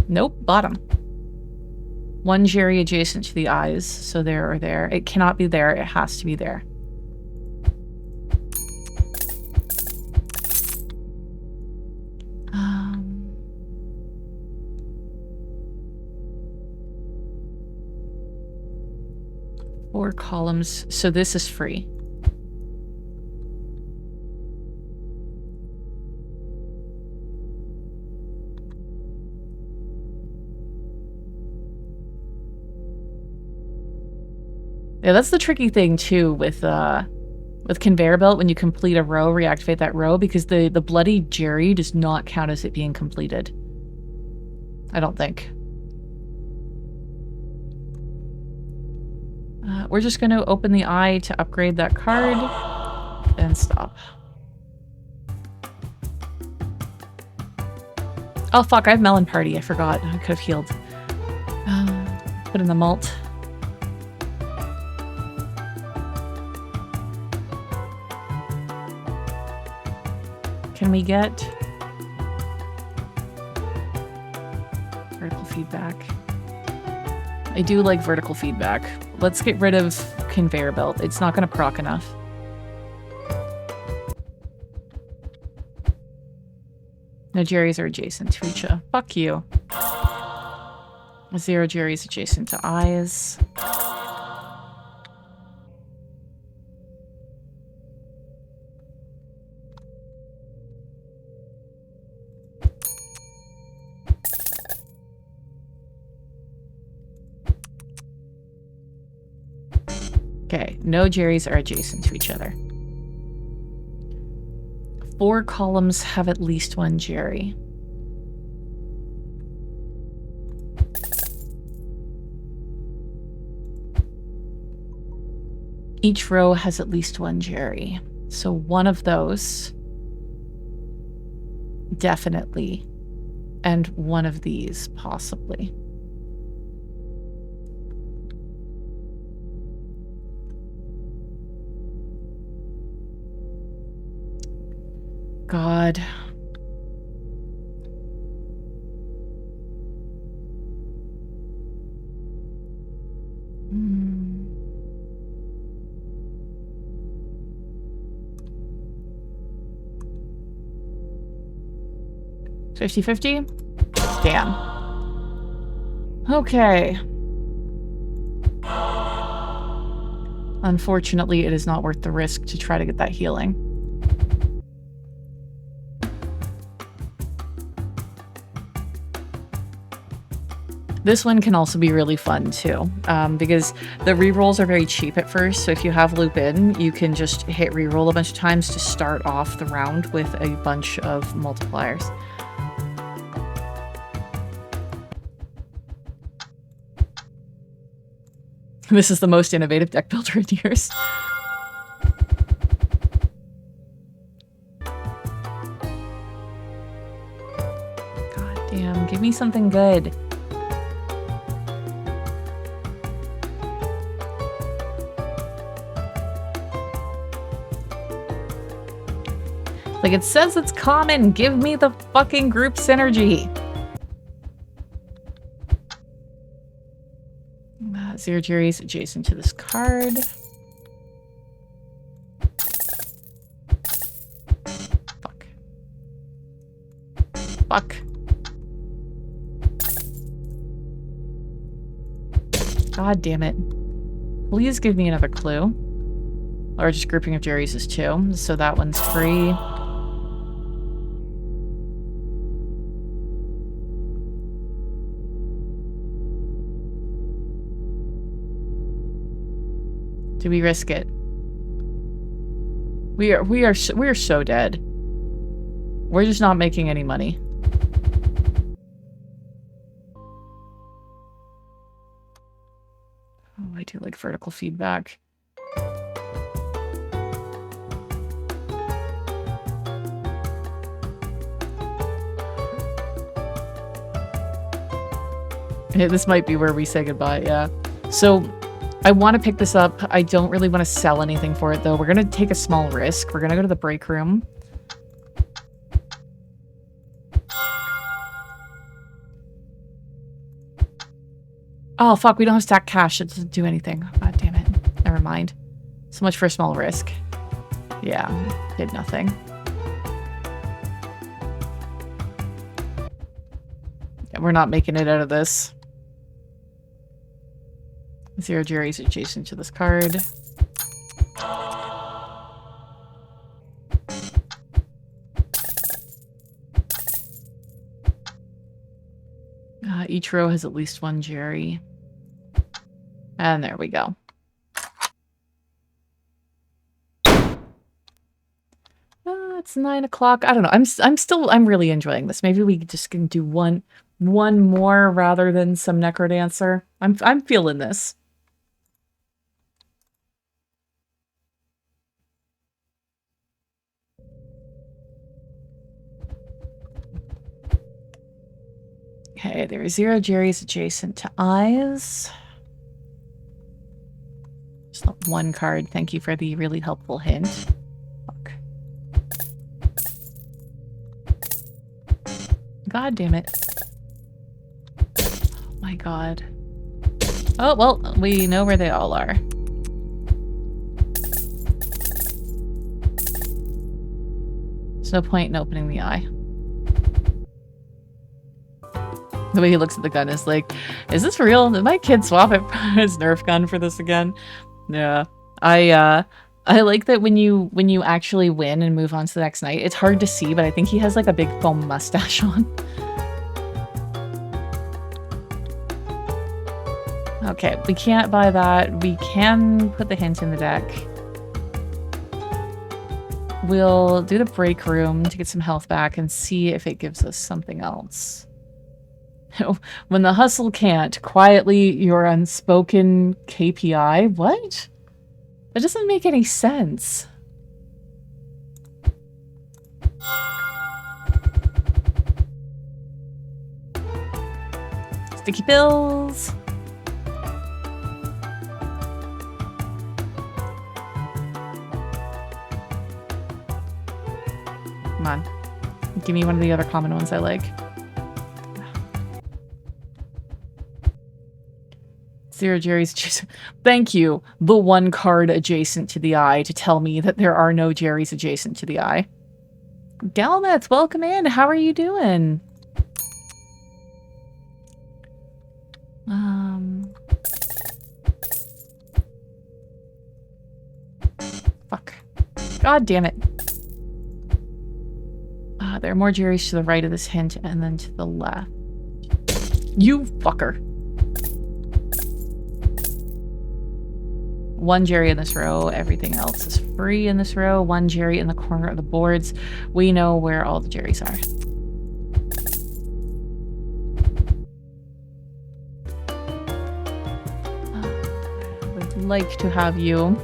Nope, bottom. 1 Jerry adjacent to the eyes, so there or there. It cannot be there, it has to be there. Four columns, so this is free. Yeah, that's the tricky thing too with conveyor belt. When you complete a row, reactivate that row, because the bloody Jerry does not count as it being completed. I don't think. We're just going to open the eye to upgrade that card and stop. Oh fuck, I have Melon Party. I forgot. I could have healed. Put in the malt. Can we get vertical feedback? I do like vertical feedback. Let's get rid of conveyor belt. It's not going to proc enough. No Jerry's are adjacent to each other. Fuck you. 0 Jerry's adjacent to eyes. Okay, no Jerry's are adjacent to each other. 4 columns have at least 1 Jerry. Each row has at least 1 Jerry. So one of those, definitely, and one of these, possibly. God. Hmm. 50-50? Damn. Okay. Unfortunately, it is not worth the risk to try to get that healing. This one can also be really fun too, because the rerolls are very cheap at first, so if you have loop in, you can just hit reroll a bunch of times to start off the round with a bunch of multipliers. This is the most innovative deck builder in years. God damn, give me something good. Like, it says it's common. Give me the fucking group synergy. 0 Jerry's adjacent to this card. Fuck. God damn it. Please give me another clue. Or just grouping of Jerry's is 2. So that one's free. Do we risk it? We are so dead. We're just not making any money. Oh, I do like vertical feedback. This might be where we say goodbye, yeah. So, I want to pick this up. I don't really want to sell anything for it, though. We're going to take a small risk. We're going to go to the break room. Oh, fuck. We don't have stacked cash. It doesn't do anything. God damn it. Never mind. So much for a small risk. Yeah. Did nothing. Yeah, we're not making it out of this. 0 Jerry's adjacent to this card. Each row has at least 1 Jerry. And there we go. It's 9 o'clock. I don't know. I'm really enjoying this. Maybe we just can do one more rather than some Necrodancer. I'm feeling this. Okay, there are 0 Jerry's adjacent to eyes. Just not 1 card. Thank you for the really helpful hint. Fuck. God damn it. Oh my god. Oh, well, we know where they all are. There's no point in opening the eye. The way he looks at the gun is like, is this real? Did my kid swap his Nerf gun for this again? Yeah. I like that when you actually win and move on to the next night, it's hard to see, but I think he has like a big foam mustache on. Okay, we can't buy that. We can put the hint in the deck. We'll do the break room to get some health back and see if it gives us something else. When the hustle can't, quietly your unspoken KPI? What? That doesn't make any sense. Sticky pills. Come on. Give me one of the other common ones I like. 0 Jerry's adjacent. Thank you, the 1 card adjacent to the eye, to tell me that there are no Jerry's adjacent to the eye. Galmets, welcome in. How are you doing? Fuck. God damn it. There are more Jerry's to the right of this hint and then to the left. You fucker. 1 Jerry in this row. Everything else is free in this row. 1 Jerry in the corner of the boards. We know where all the Jerry's are. I would like to have you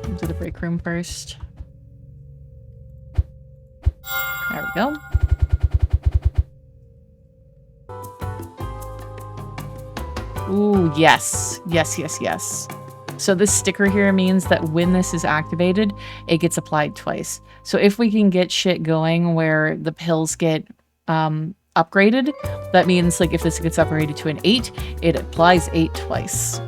into the break room first. There we go. Ooh, yes. Yes, yes, yes. So this sticker here means that when this is activated, it gets applied twice. So if we can get shit going where the pills get upgraded, that means like if this gets upgraded to an 8, it applies 8 twice.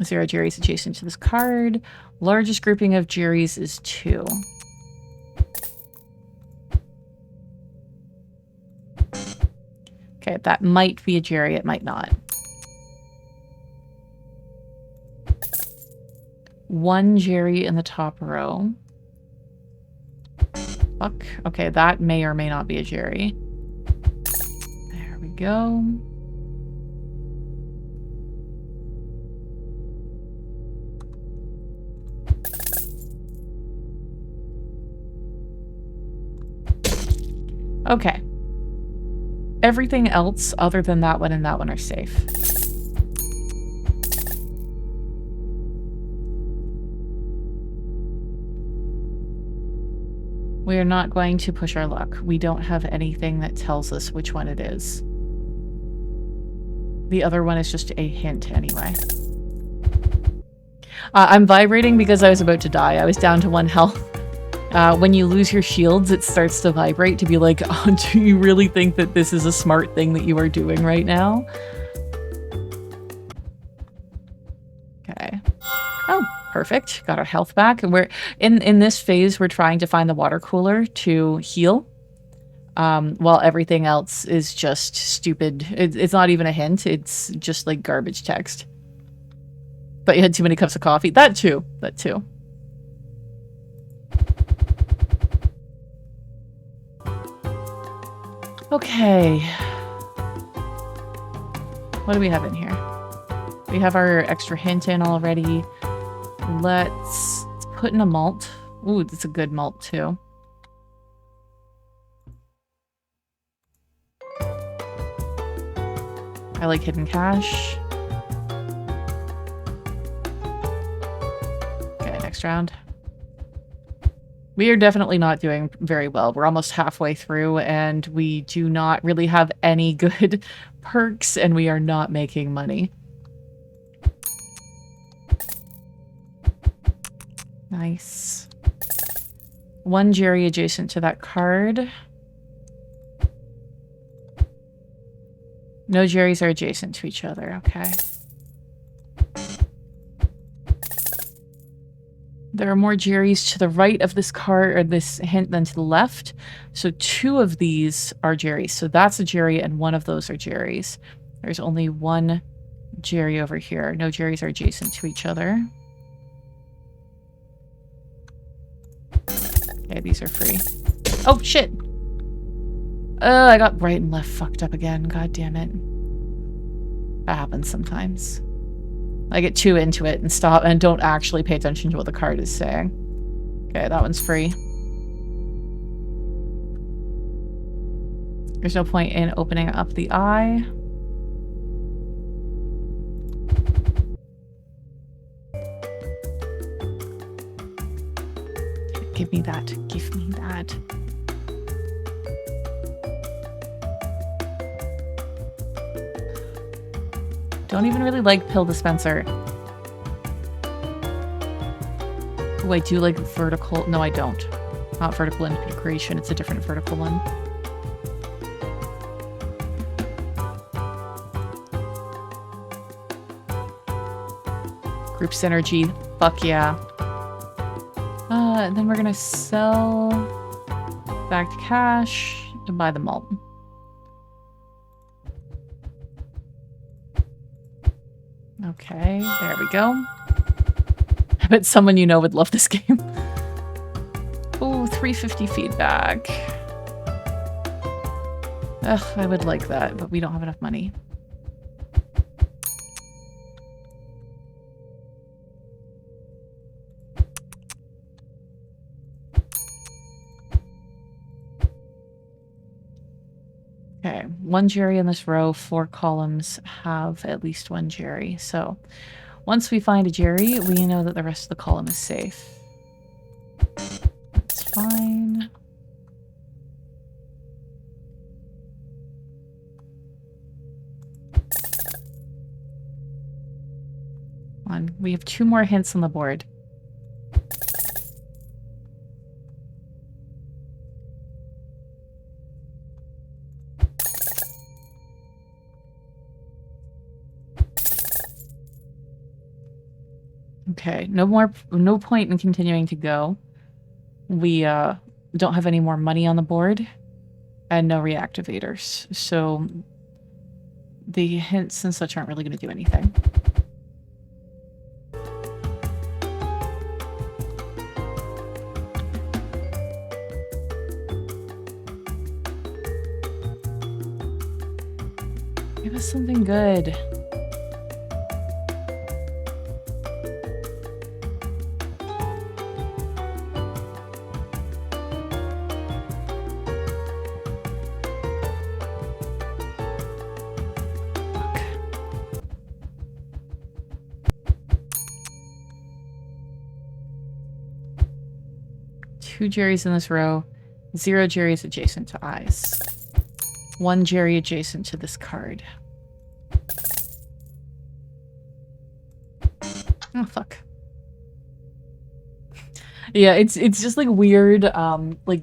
0 Jerry's adjacent to this card. Largest grouping of Jerry's is 2. Okay, that might be a Jerry, it might not. 1 Jerry in the top row. Fuck. Okay, that may or may not be a Jerry. There we go. Okay. Everything else other than that one and that one are safe. We are not going to push our luck. We don't have anything that tells us which one it is. The other one is just a hint anyway. I'm vibrating because I was about to die. I was down to 1 health. When you lose your shields, it starts to vibrate to be like, oh, do you really think that this is a smart thing that you are doing right now? Okay. Oh, perfect. Got our health back. And we're in this phase, we're trying to find the water cooler to heal. While everything else is just stupid. It's not even a hint. It's just like garbage text. But you had too many cups of coffee. That too. That too. Okay. What do we have in here? We have our extra hint in already. Let's put in a malt. Ooh, that's a good malt too. I like hidden cash. Okay, next round. We are definitely not doing very well. We're almost halfway through and we do not really have any good perks and we are not making money. Nice. 1 Jerry adjacent to that card. No Jerrys are adjacent to each other. Okay. There are more Jerrys to the right of this card, or this hint, than to the left. So 2 of these are Jerrys. So that's a Jerry, and 1 of those are Jerrys. There's only 1 Jerry over here. No Jerrys are adjacent to each other. Okay, these are free. Oh, shit! I got right and left fucked up again. God damn it. That happens sometimes. I get too into it and stop and don't actually pay attention to what the card is saying. Okay, that one's free. There's no point in opening up the eye. Give me that. Give me that. Don't even really like pill dispenser. Oh, I do like vertical. No, I don't. Not vertical integration. It's a different vertical one. Group synergy. Fuck yeah. And then we're gonna sell back to cash to buy the malt. Okay, there we go. I bet someone you know would love this game. Oh, 350 feedback. Ugh, I would like that, but we don't have enough money. Okay, 1 Jerry in this row, 4 columns have at least 1 Jerry. So once we find a Jerry, we know that the rest of the column is safe. That's fine. We have 2 more hints on the board. Okay, no point in continuing to go. We don't have any more money on the board and no reactivators. So the hints and such aren't really going to do anything. Give us something good. Two Jerrys in this row. 0 Jerrys adjacent to eyes. 1 Jerry adjacent to this card. Oh, fuck. Yeah, it's just like weird, like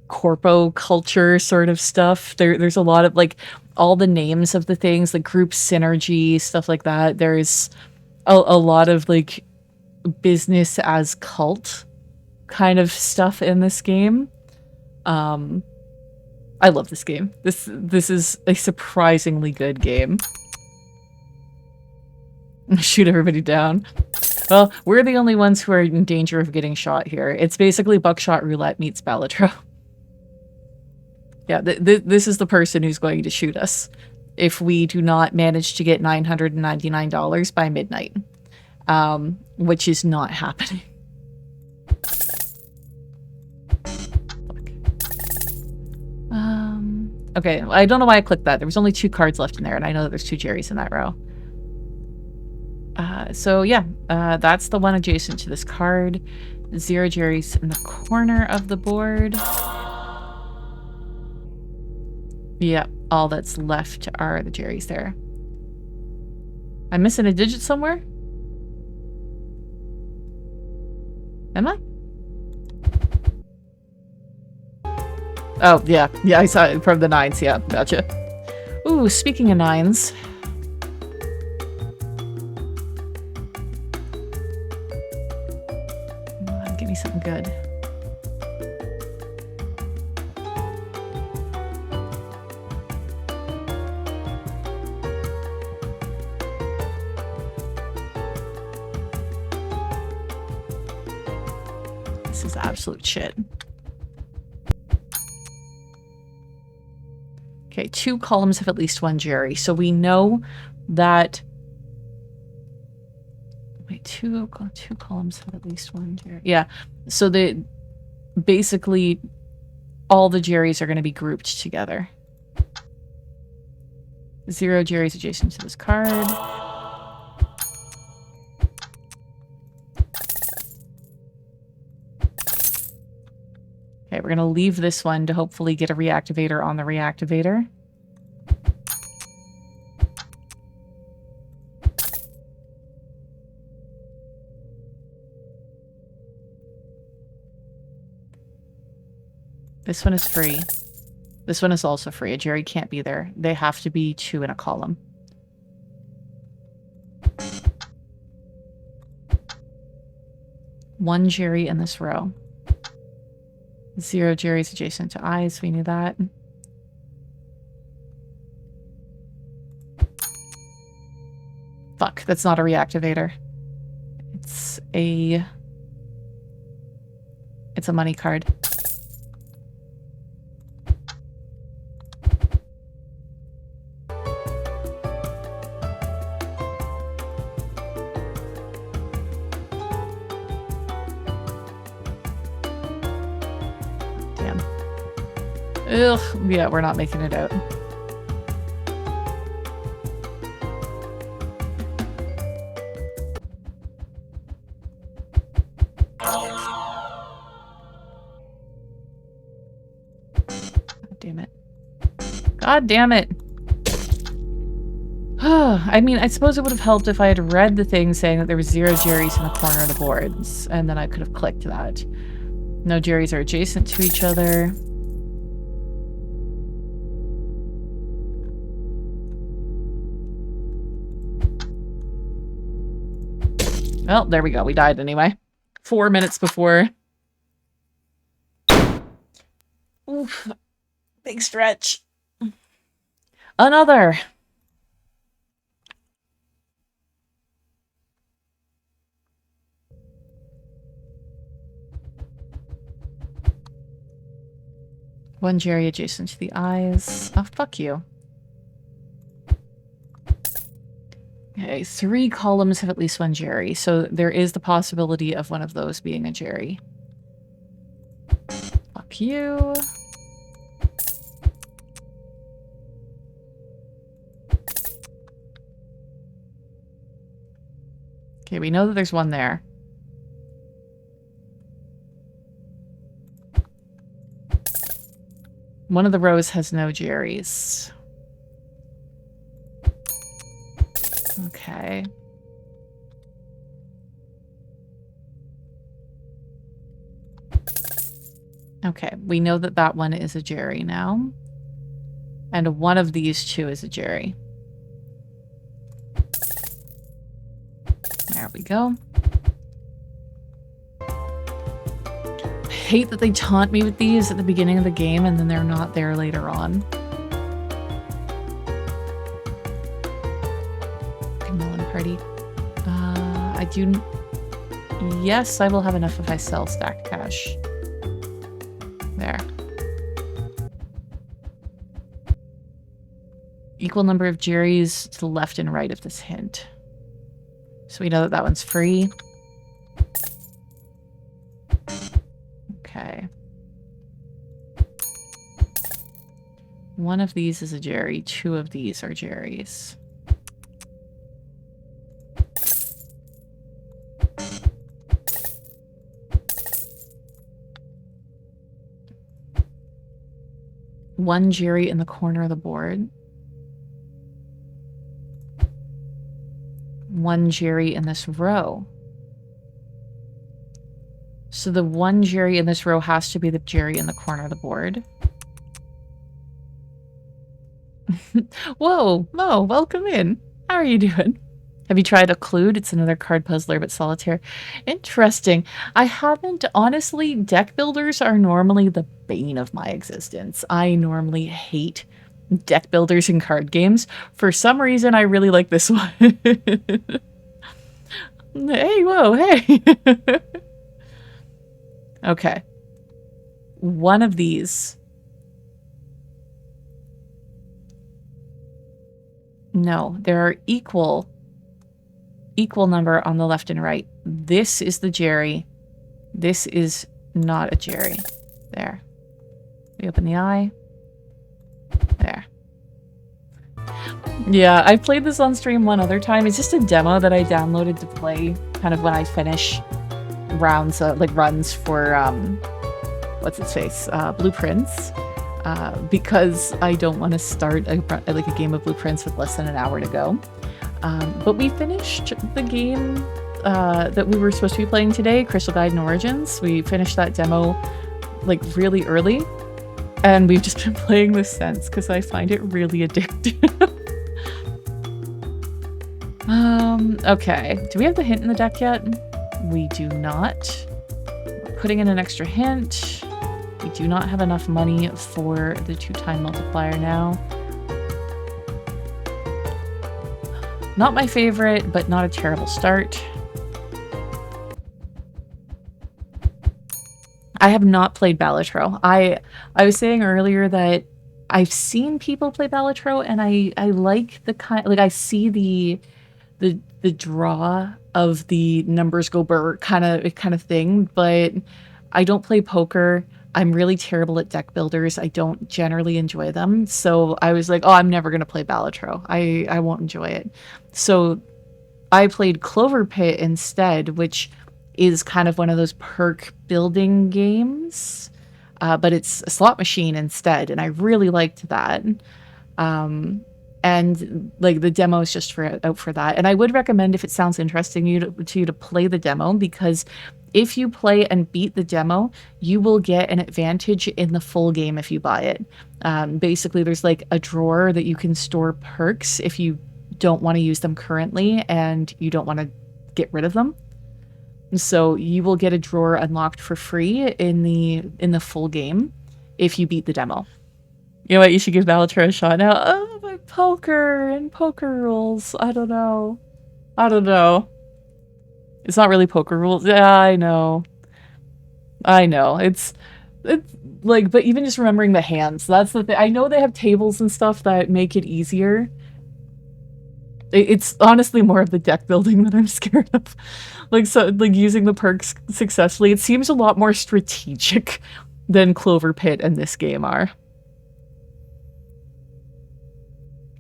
corpo culture sort of stuff. There's a lot of like all the names of the things, like group synergy, stuff like that. There's a lot of like business as cult kind of stuff in this game. I love this game. This is a surprisingly good game. Shoot everybody down. Well, we're the only ones who are in danger of getting shot here. It's basically Buckshot-Roulette meets Balatro. Yeah, this is the person who's going to shoot us if we do not manage to get $999 by midnight, which is not happening. Okay, I don't know why I clicked that. There was only 2 cards left in there, and I know that there's 2 Jerrys in that row. So yeah, that's the one adjacent to this card. 0 Jerrys in the corner of the board. Yeah, all that's left are the Jerrys there. I'm missing a digit somewhere? Am I? Oh, yeah. Yeah, I saw it from the 9s. Yeah, gotcha. Ooh, speaking of 9s. Give me something good. This is absolute shit. Okay, 2 columns have at least 1 Jerry, so we know that... Wait, two columns have at least 1 Jerry. Yeah, so basically all the Jerrys are going to be grouped together. 0 Jerrys adjacent to this card. Okay, we're going to leave this one to hopefully get a reactivator on the reactivator. This one is free. This one is also free. A Jerry can't be there. They have to be 2 in a column. One Jerry in this row. 0 Jerrys adjacent to eyes. We knew that. Fuck, that's not a reactivator. It's a money card. Damn. Ugh, yeah, we're not making it out. God damn it. I mean, I suppose it would have helped if I had read the thing saying that there was 0 Jerrys in the corner of the boards, and then I could have clicked that. No Jerrys are adjacent to each other. Well, there we go. We died anyway. 4 minutes before. Oof. Big stretch. Another. One Jerry adjacent to the eyes. Oh, fuck you. Okay, 3 columns have at least one Jerry, so there is the possibility of one of those being a Jerry. Fuck you. Okay, we know that there's one there. One of the rows has no Jerrys. Okay. Okay, we know that that one is a Jerry now. And one of these two is a Jerry. There we go. I hate that they taunt me with these at the beginning of the game and then they're not there later on. Melon party. I do... Yes, I will have enough if I sell stacked cash. There. Equal number of Jerrys to the left and right of this hint. So we know that that one's free. Okay. One of these is a Jerry. 2 of these are Jerrys. One Jerry in the corner of the board. One Jerry in this row. So the one Jerry in this row has to be the Jerry in the corner of the board. Whoa, Mo, welcome in. How are you doing? Have you tried Occlude? It's another card puzzler, but solitaire. Interesting. I haven't. Honestly, deck builders are normally the bane of my existence. I normally hate deck builders in card games. For some reason, I really like this one. Hey, whoa, hey. Okay. One of these. No, there are equal number on the left and right. This is the Jerry. This is not a Jerry. There. We open the eye. There. Yeah, I played this on stream one other time. It's just a demo that I downloaded to play kind of when I finish rounds, like runs for, what's its face? Blueprints. Because I don't want to start a game of Blueprints with less than an hour to go. But we finished the game that we were supposed to be playing today, Crystal Guide and Origins. We finished that demo like really early, and we've just been playing this since because I find it really addictive. Okay. Do we have the hint in the deck yet? We do not. We're putting in an extra hint. We do not have enough money for the 2-time multiplier now. Not my favorite, but not a terrible start. I have not played Balatro. I was saying earlier that I've seen people play Balatro, and I like the kind, like I see the draw of the numbers go burr kind of thing, but I don't play poker. I'm really terrible at deck builders. I don't generally enjoy them. So I was like, oh, I'm never going to play Balatro. I won't enjoy it. So I played Clover Pit instead, which is kind of one of those perk building games. But it's a slot machine instead. And I really liked that. And like the demo is just out for that. And I would recommend, if it sounds interesting to you to play the demo, because if you play and beat the demo, you will get an advantage in the full game if you buy it. Basically, there's like a drawer that you can store perks if you don't want to use them currently and you don't want to get rid of them. So you will get a drawer unlocked for free in the full game if you beat the demo. You know what? You should give Balatro a shot now. Oh, my poker and poker rules. I don't know. I don't know. It's not really poker rules. Yeah, I know. I know. It's like, but even just remembering the hands, that's the thing. I know they have tables and stuff that make it easier. It's honestly more of the deck building that I'm scared of. Like, so, like, using the perks successfully, it seems a lot more strategic than Clover Pit and this game are.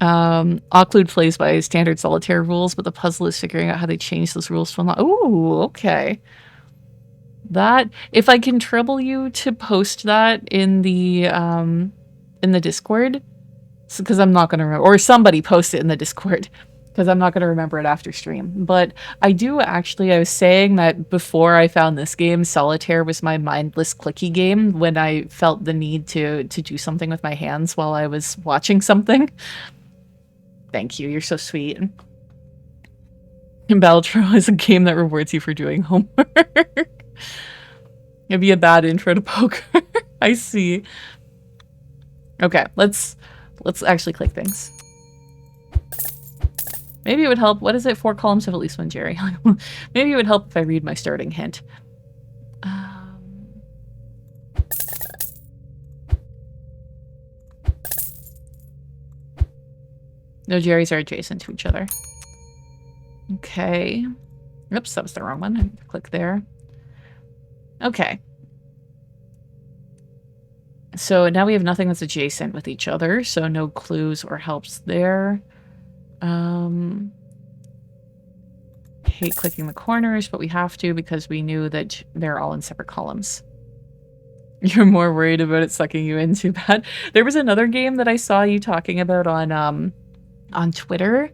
Occlude plays by standard solitaire rules, but the puzzle is figuring out how they change those rules to unlock. Ooh, okay. That, if I can trouble you to post that in the Discord, because I'm not going to remember, or somebody post it in the Discord, because I'm not going to remember it after stream. But I do actually, I was saying that before I found this game, Solitaire was my mindless clicky game when I felt the need to do something with my hands while I was watching something. Thank you, you're so sweet. And Balatro is a game that rewards you for doing homework. It'd be a bad intro to poker. I see. Okay, let's actually click things. Maybe it would help. What is it? 4 columns of at least one Jerry. Maybe it would help if I read my starting hint. No Jerrys are adjacent to each other. Okay. Oops, that was the wrong one. I have to click there. Okay. So now we have nothing that's adjacent with each other, so no clues or helps there. Hate clicking the corners, but we have to because we knew that they're all in separate columns. You're more worried about it sucking you in, too bad. There was another game that I saw you talking about on Twitter.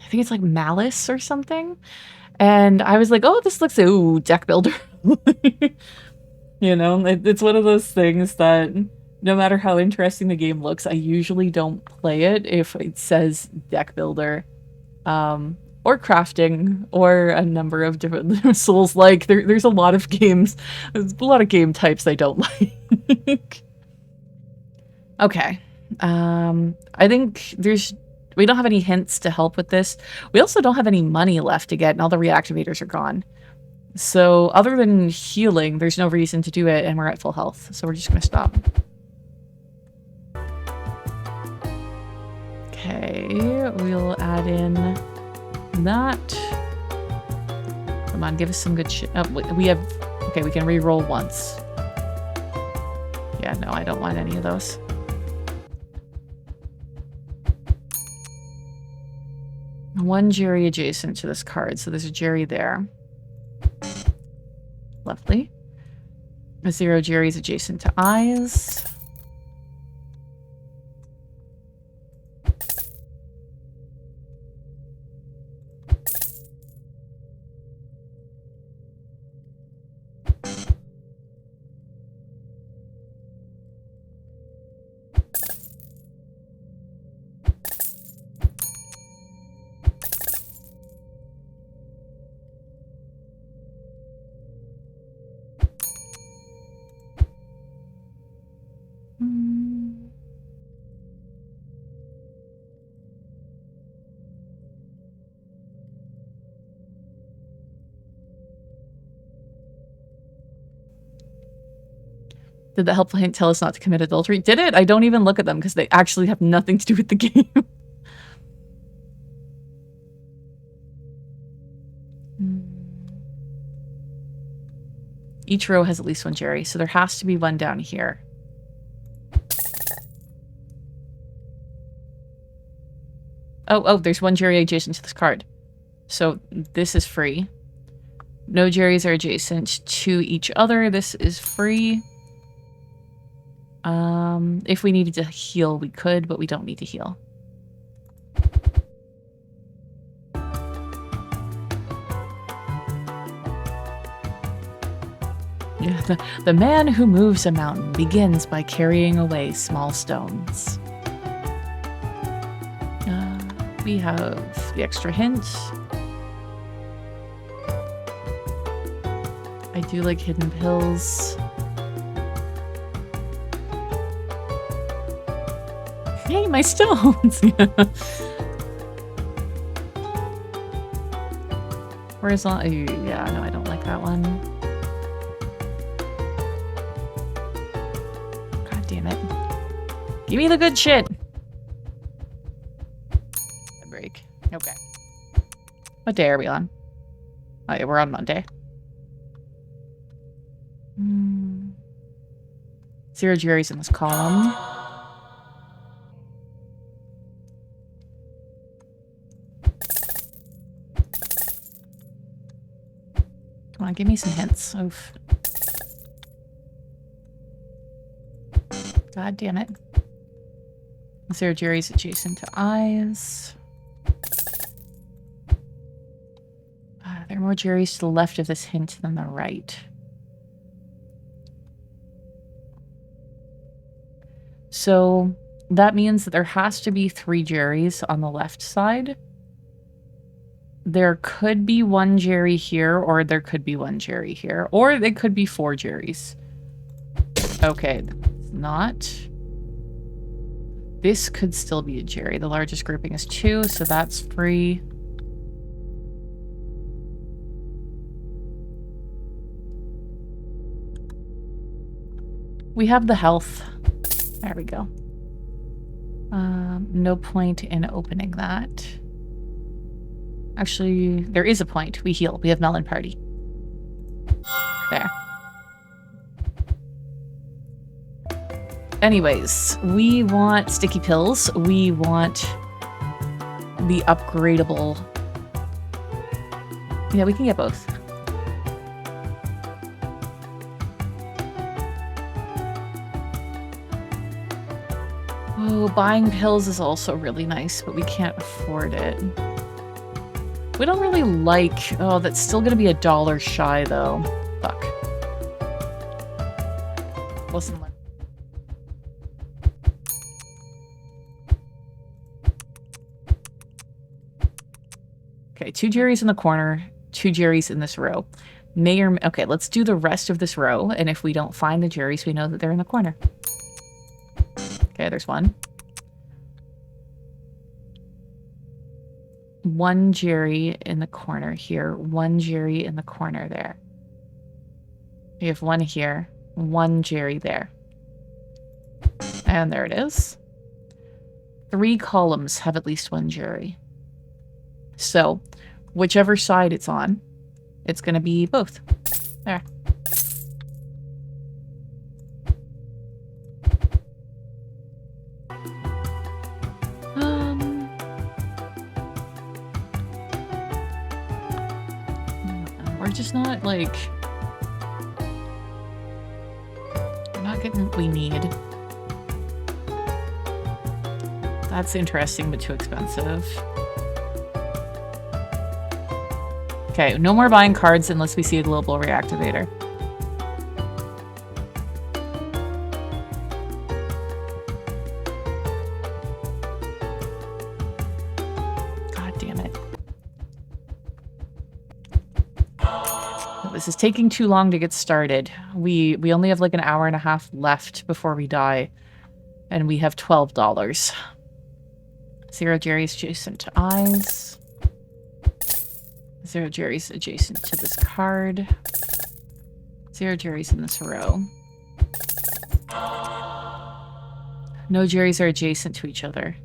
I think it's like Malice or something. And I was like, oh, this looks, ooh, deck builder. You know, it's one of those things that no matter how interesting the game looks, I usually don't play it if it says deck builder, or crafting, or a number of different Souls-like. There's a lot of games, there's a lot of game types I don't like. Okay. I think we don't have any hints to help with this. We also don't have any money left to get, and all the reactivators are gone. So other than healing, there's no reason to do it, and we're at full health. So we're just going to stop. Okay, we'll add in that. Come on, give us some good shit. Oh, we have... Okay, we can re-roll once. Yeah, no, I don't want any of those. One Jerry adjacent to this card, so there's a Jerry there. Lovely. A 0 Jerry's adjacent to eyes. Did the helpful hint tell us not to commit adultery? Did it? I don't even look at them because they actually have nothing to do with the game. Each row has at least one Jerry, so there has to be one down here. Oh, there's one Jerry adjacent to this card. So this is free. No Jerrys are adjacent to each other. This is free. If we needed to heal, we could, but we don't need to heal. Yeah, the man who moves a mountain begins by carrying away small stones. We have the extra hint. I do like hidden pills. Hey, my stones! Where's all? Yeah, no, I don't like that one. God damn it. Give me the good shit! A break. Okay. What day are we on? Oh yeah, we're on Monday. 0 Jerry's in this column. Come on, give me some hints. Oof. God damn it. 0 Jerry's adjacent to eyes. There are more Jerry's to the left of this hint than the right. So that means that there has to be 3 Jerry's on the left side. There could be 1 Jerry here, or there could be 1 Jerry here, or it could be 4 Jerry's. Okay, it's not. This could still be a Jerry. The largest grouping is 2, so that's free. We have the health. There we go. No point in opening that. Actually, there is a point. We heal. We have Melon Party. There. Anyways, we want sticky pills. We want the upgradable. Yeah, we can get both. Oh, buying pills is also really nice, but we can't afford it. We don't really like... Oh, that's still going to be $1 shy, though. Fuck. Listen, okay, 2 Jerry's in the corner, 2 Jerry's in this row. Okay, let's do the rest of this row, and if we don't find the Jerry's, we know that they're in the corner. Okay, there's 1. 1 Jerry in the corner here, 1 Jerry in the corner there. We have 1 here, 1 Jerry there. And there it is. 3 columns have at least 1 Jerry. So, whichever side it's on, it's going to be both. There. We're just not, like... We're not getting what we need. That's interesting, but too expensive. Okay, no more buying cards unless we see a global reactivator. God damn it. This is taking too long to get started. We only have like an hour and a half left before we die. And we have $12. 0 Jerry's adjacent to eyes. 0 Jerry's adjacent to this card. 0 Jerry's in this row. No Jerry's are adjacent to each other.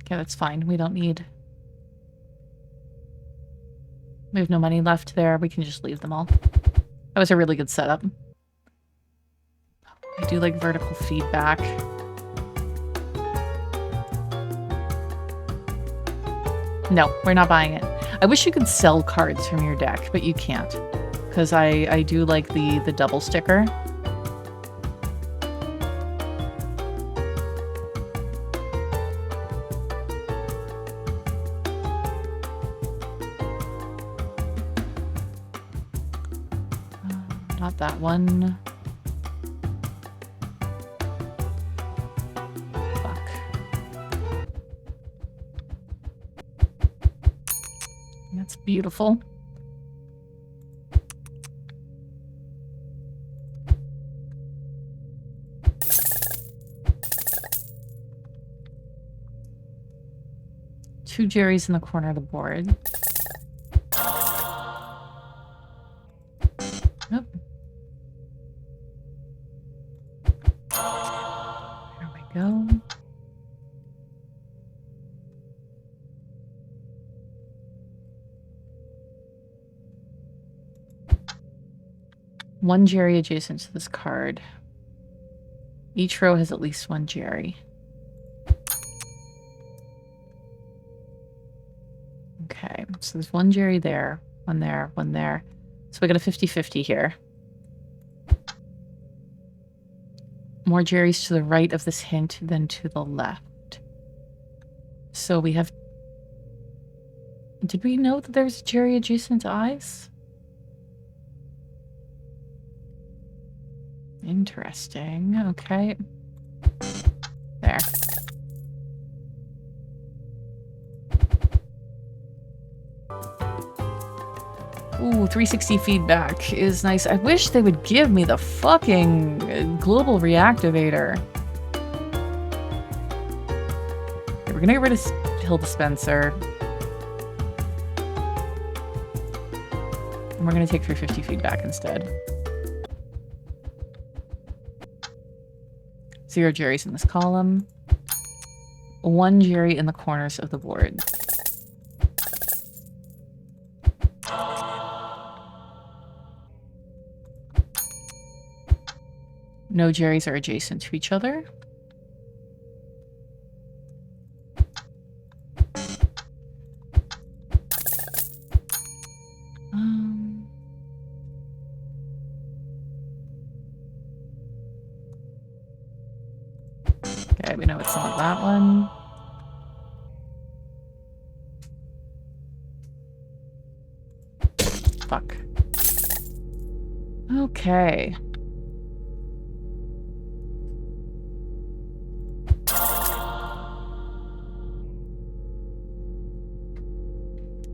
Okay, that's fine. We don't need... We have no money left there. We can just leave them all. That was a really good setup. I do like vertical feedback. No, we're not buying it. I wish you could sell cards from your deck, but you can't. Because I do like the double sticker. Not that one. Fuck. That's beautiful. Two Jerrys in the corner of the board. Nope. There we go. One Jerry adjacent to this card. Each row has at least one Jerry. Okay, so there's one Jerry there, one there, one there. So we got a 50-50 here. More Jerrys to the right of this hint than to the left. So we have... Did we know that there's a Jerry adjacent to eyes? Interesting. Okay. There. Ooh, 360 feedback is nice. I wish they would give me the fucking global reactivator. Okay, we're gonna get rid of pill dispenser. And we're gonna take 350 feedback instead. 0 Jerrys in this column. 1 Jerry in the corners of the board. No Jerrys are adjacent to each other. Okay, we know it's not that one. Fuck. Okay.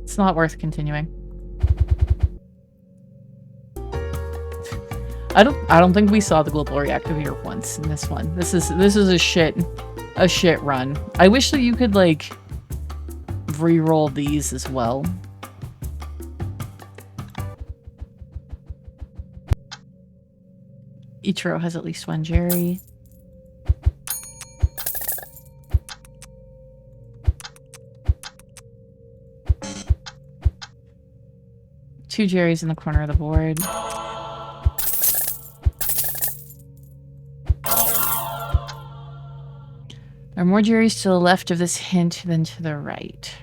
It's not worth continuing. I don't think we saw the global reactivator once in this one. This is a shit run. I wish that you could like re-roll these as well. Each row has at least 1 Jerry. Two Jerrys in the corner of the board. There are more Jerrys to the left of this hint than to the right.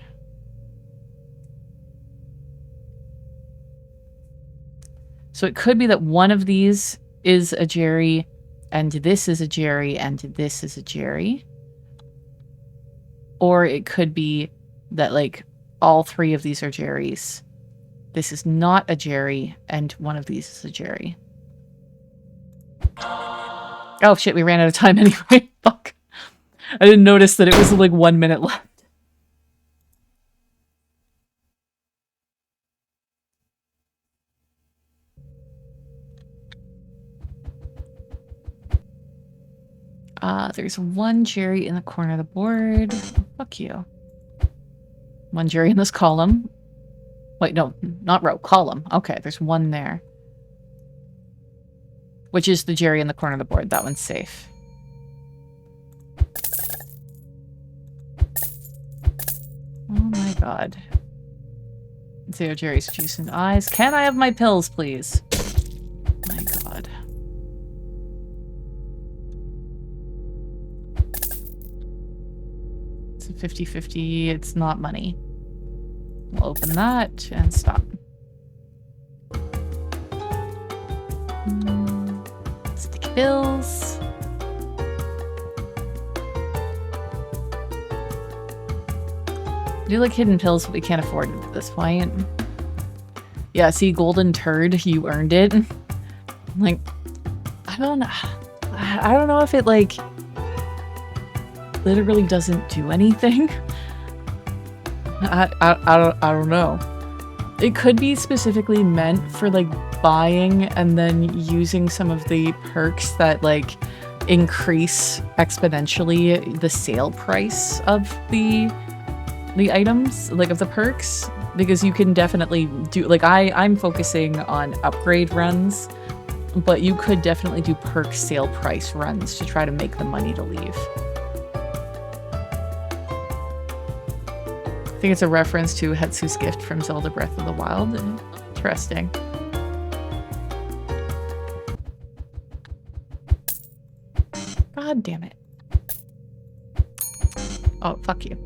So it could be that one of these is a Jerry, and this is a Jerry, and this is a Jerry. Or it could be that, like, all 3 of these are Jerrys. This is not a Jerry, and one of these is a Jerry. Oh shit, we ran out of time anyway. Fuck. I didn't notice that it was like 1 minute left. There's 1 Jerry in the corner of the board. Oh, fuck you. 1 Jerry in this column. Wait, no, not row, column. Okay, there's 1 there. Which is the Jerry in the corner of the board. That one's safe. Oh my god. 0 Jerry's juice and eyes. Can I have my pills, please? My god. It's a 50-50. It's not money. We'll open that and stop. Sticky bills. I do like hidden pills, but we can't afford it at this point. Yeah, see, golden turd, you earned it. Like, I don't know if it, like, literally doesn't do anything. I don't know. It could be specifically meant for like buying and then using some of the perks that like increase exponentially the sale price of the items, like of the perks, because you can definitely do like I'm focusing on upgrade runs, but you could definitely do perk sale price runs to try to make the money to leave. I think it's a reference to Hetsu's gift from Zelda Breath of the Wild. Interesting. God damn it. Oh, fuck you.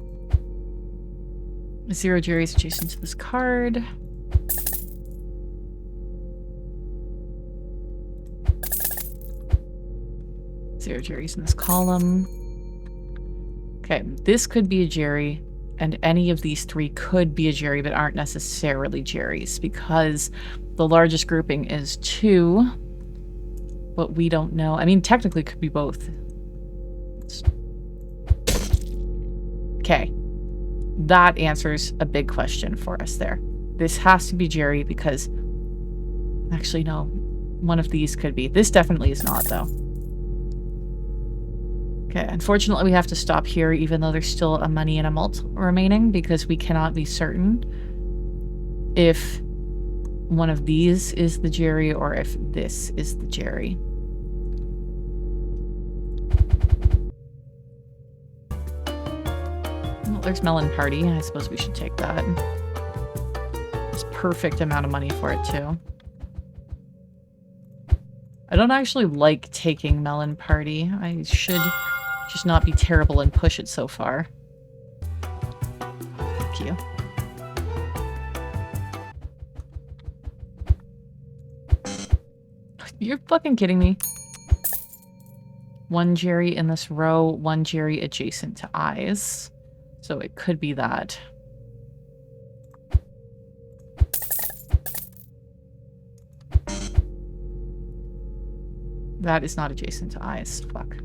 0 Jerry's adjacent to this card. Zero Jerry's in this column. Okay, this could be a Jerry, and any of these three could be a Jerry, but aren't necessarily Jerry's, because the largest grouping is 2, but we don't know. I mean, technically it could be both. Okay. That answers a big question for us there. This has to be Jerry because... Actually, no. One of these could be. This definitely is not, though. Okay, unfortunately we have to stop here, even though there's still a money and a mult remaining, because we cannot be certain if one of these is the Jerry or if this is the Jerry. Well, there's Melon Party. I suppose we should take that. There's perfect amount of money for it, too. I don't actually like taking Melon Party. I should just not be terrible and push it so far. Thank you. You're fucking kidding me. 1 Jerry in this row, 1 Jerry adjacent to eyes. So it could be that. That is not adjacent to eyes. Fuck.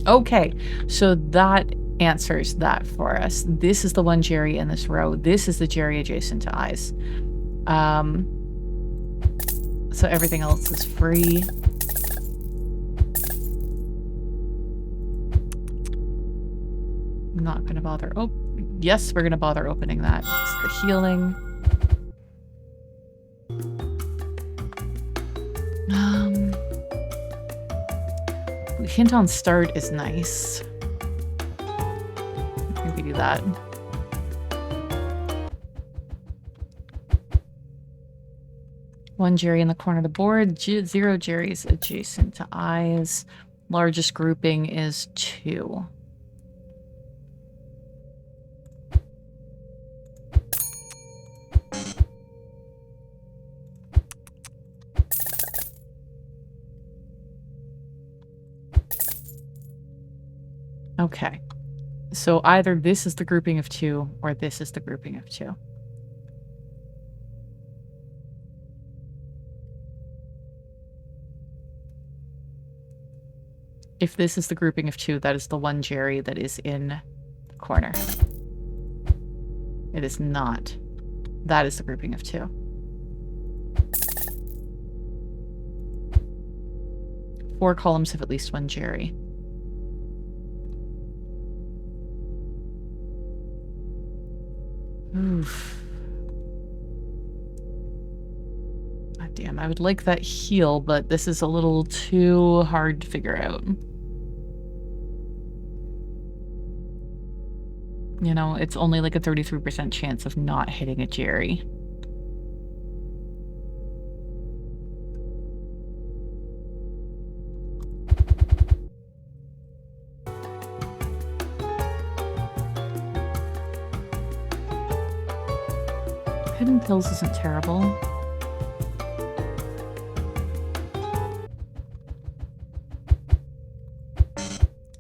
Okay, so that answers that for us. This is the 1 Jerry in this row. This is the Jerry adjacent to eyes. So everything else is free. I'm not gonna bother. Oh, yes, we're gonna bother opening that. It's the healing. Hint on start is nice. I think we do that. One Jerry in the corner of the board. 0 Jerry's adjacent to eyes. Largest grouping is 2. Okay, so either this is the grouping of 2 or this is the grouping of 2. If this is the grouping of 2, that is the 1 Jerry that is in the corner. It is not. That is the grouping of 2. 4 columns have at least 1 Jerry. Oof. God damn, I would like that heal, but this is a little too hard to figure out. You know, it's only like a 33% chance of not hitting a Jerry. Hidden Pills isn't terrible.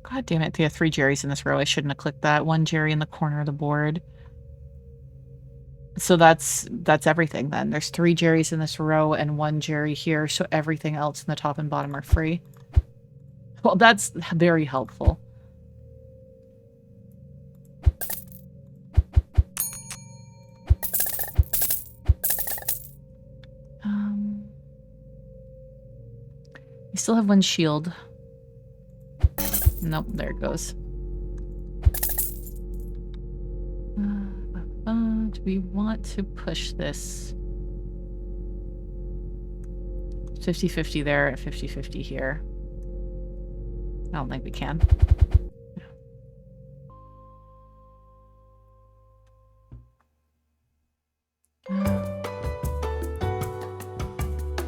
God damn it, they have 3 Jerrys in this row. I shouldn't have clicked that. 1 Jerry in the corner of the board. So that's everything then. There's 3 Jerrys in this row and 1 Jerry here, so everything else in the top and bottom are free. Well, that's very helpful. You still have one shield. Nope, there it goes. Do we want to push this? 50-50 there, 50-50 here. I don't think we can.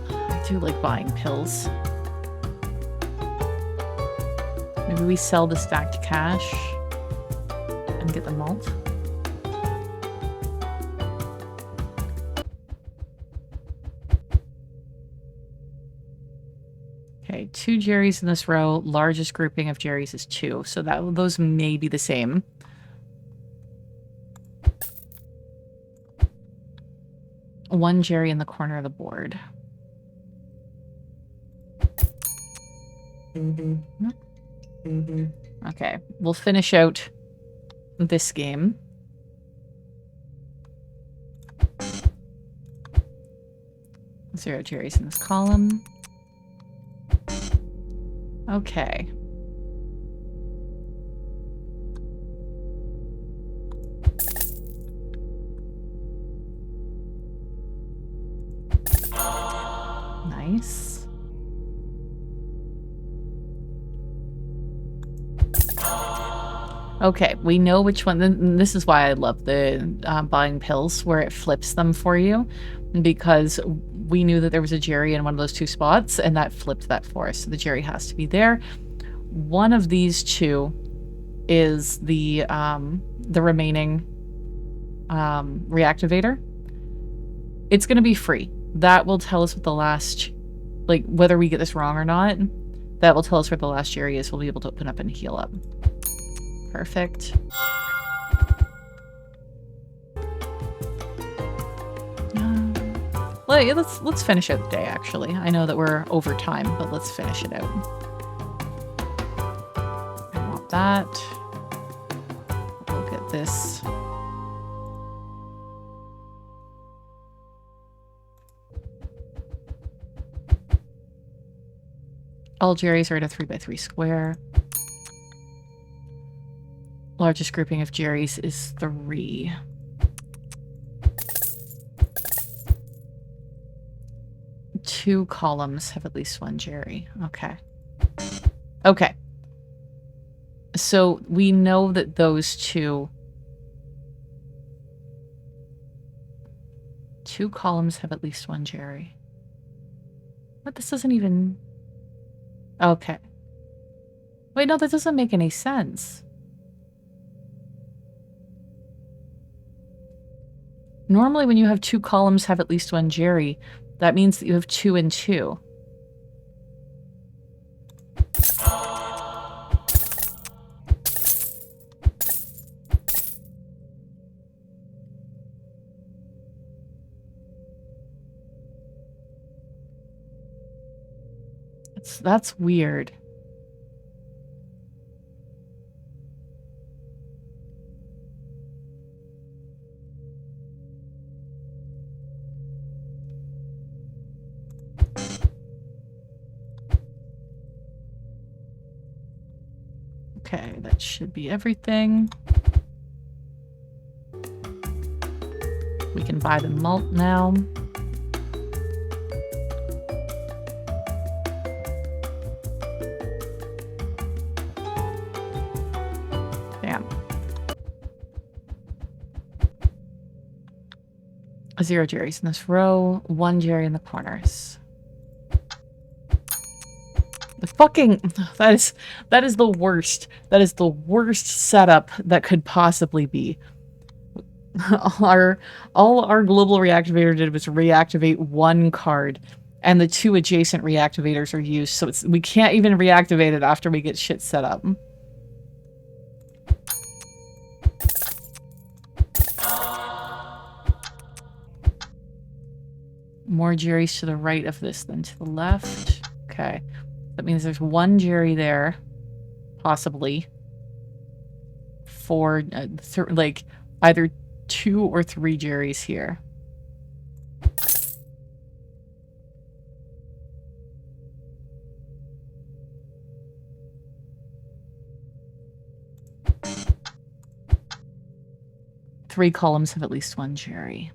I do like buying pills. Maybe we sell the stacked cash and get the malt. Okay, 2 Jerry's in this row. Largest grouping of Jerry's is 2, so those may be the same. One Jerry in the corner of the board. Okay, we'll finish out this game. Zero Jerry's in this column. Okay. Nice. Okay, we know which one. And this is why I love the buying pills, where it flips them for you, because we knew that there was a Jerry in one of those 2 spots, and that flipped that for us. So the Jerry has to be there. One of these 2 is the remaining reactivator. It's going to be free. That will tell us what the last, like, whether we get this wrong or not. That will tell us where the last Jerry is. We'll be able to open up and heal up. Perfect. Well, yeah, let's finish out the day, actually. I know that we're over time, but let's finish it out. I want that. We'll get this. All Jerry's are at a 3x3 square. Largest grouping of Jerry's is 3. Two columns have at least 1 Jerry. Okay. Okay. So we know that those 2 columns have at least 1 Jerry. But this doesn't even... Okay. Wait, no, that doesn't make any sense. Normally when you have 2 columns have at least 1 Jerry, that means that you have 2 and 2. That's weird. Okay, that should be everything. We can buy the malt now. Damn. 0 Jerry's in this row, 1 Jerry in the corners. The fucking... That is the worst. That is the worst setup that could possibly be. All our global reactivator did was reactivate 1 card, and the 2 adjacent reactivators are used, so we can't even reactivate it after we get shit set up. More Jerry's to the right of this than to the left. Okay. That means there's 1 Jerry there, possibly, for like either 2 or 3 Jerry's here. 3 columns have at least 1 Jerry.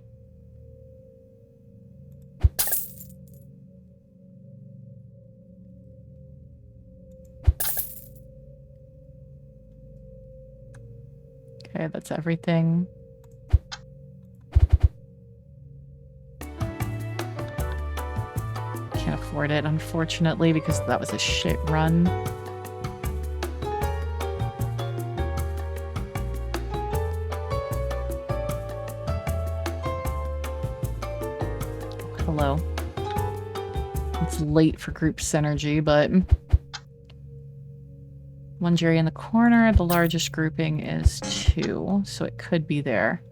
Okay, that's everything. Can't afford it, unfortunately, because that was a shit run. Hello. It's late for group synergy, but 1 Jerry in the corner. The largest grouping is 2, so it could be there.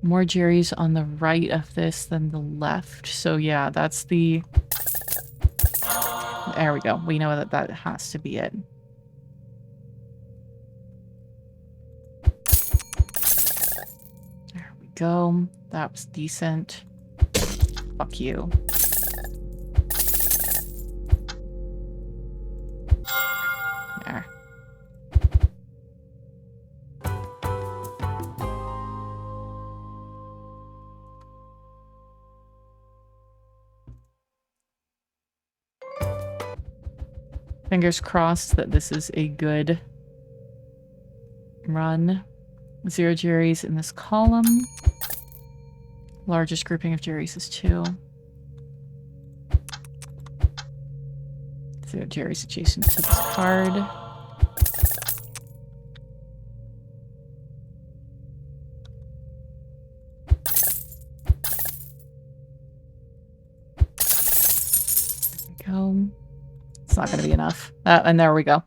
More Jerry's on the right of this than the left. So yeah, that's the... There we go. We know that that has to be it. There we go. That was decent. Fuck you. There. Fingers crossed that this is a good run. 0 Jerry's in this column. Largest grouping of Jerry's is 2. 0 Jerry's adjacent to this card. There we go. It's not going to be enough. And there we go.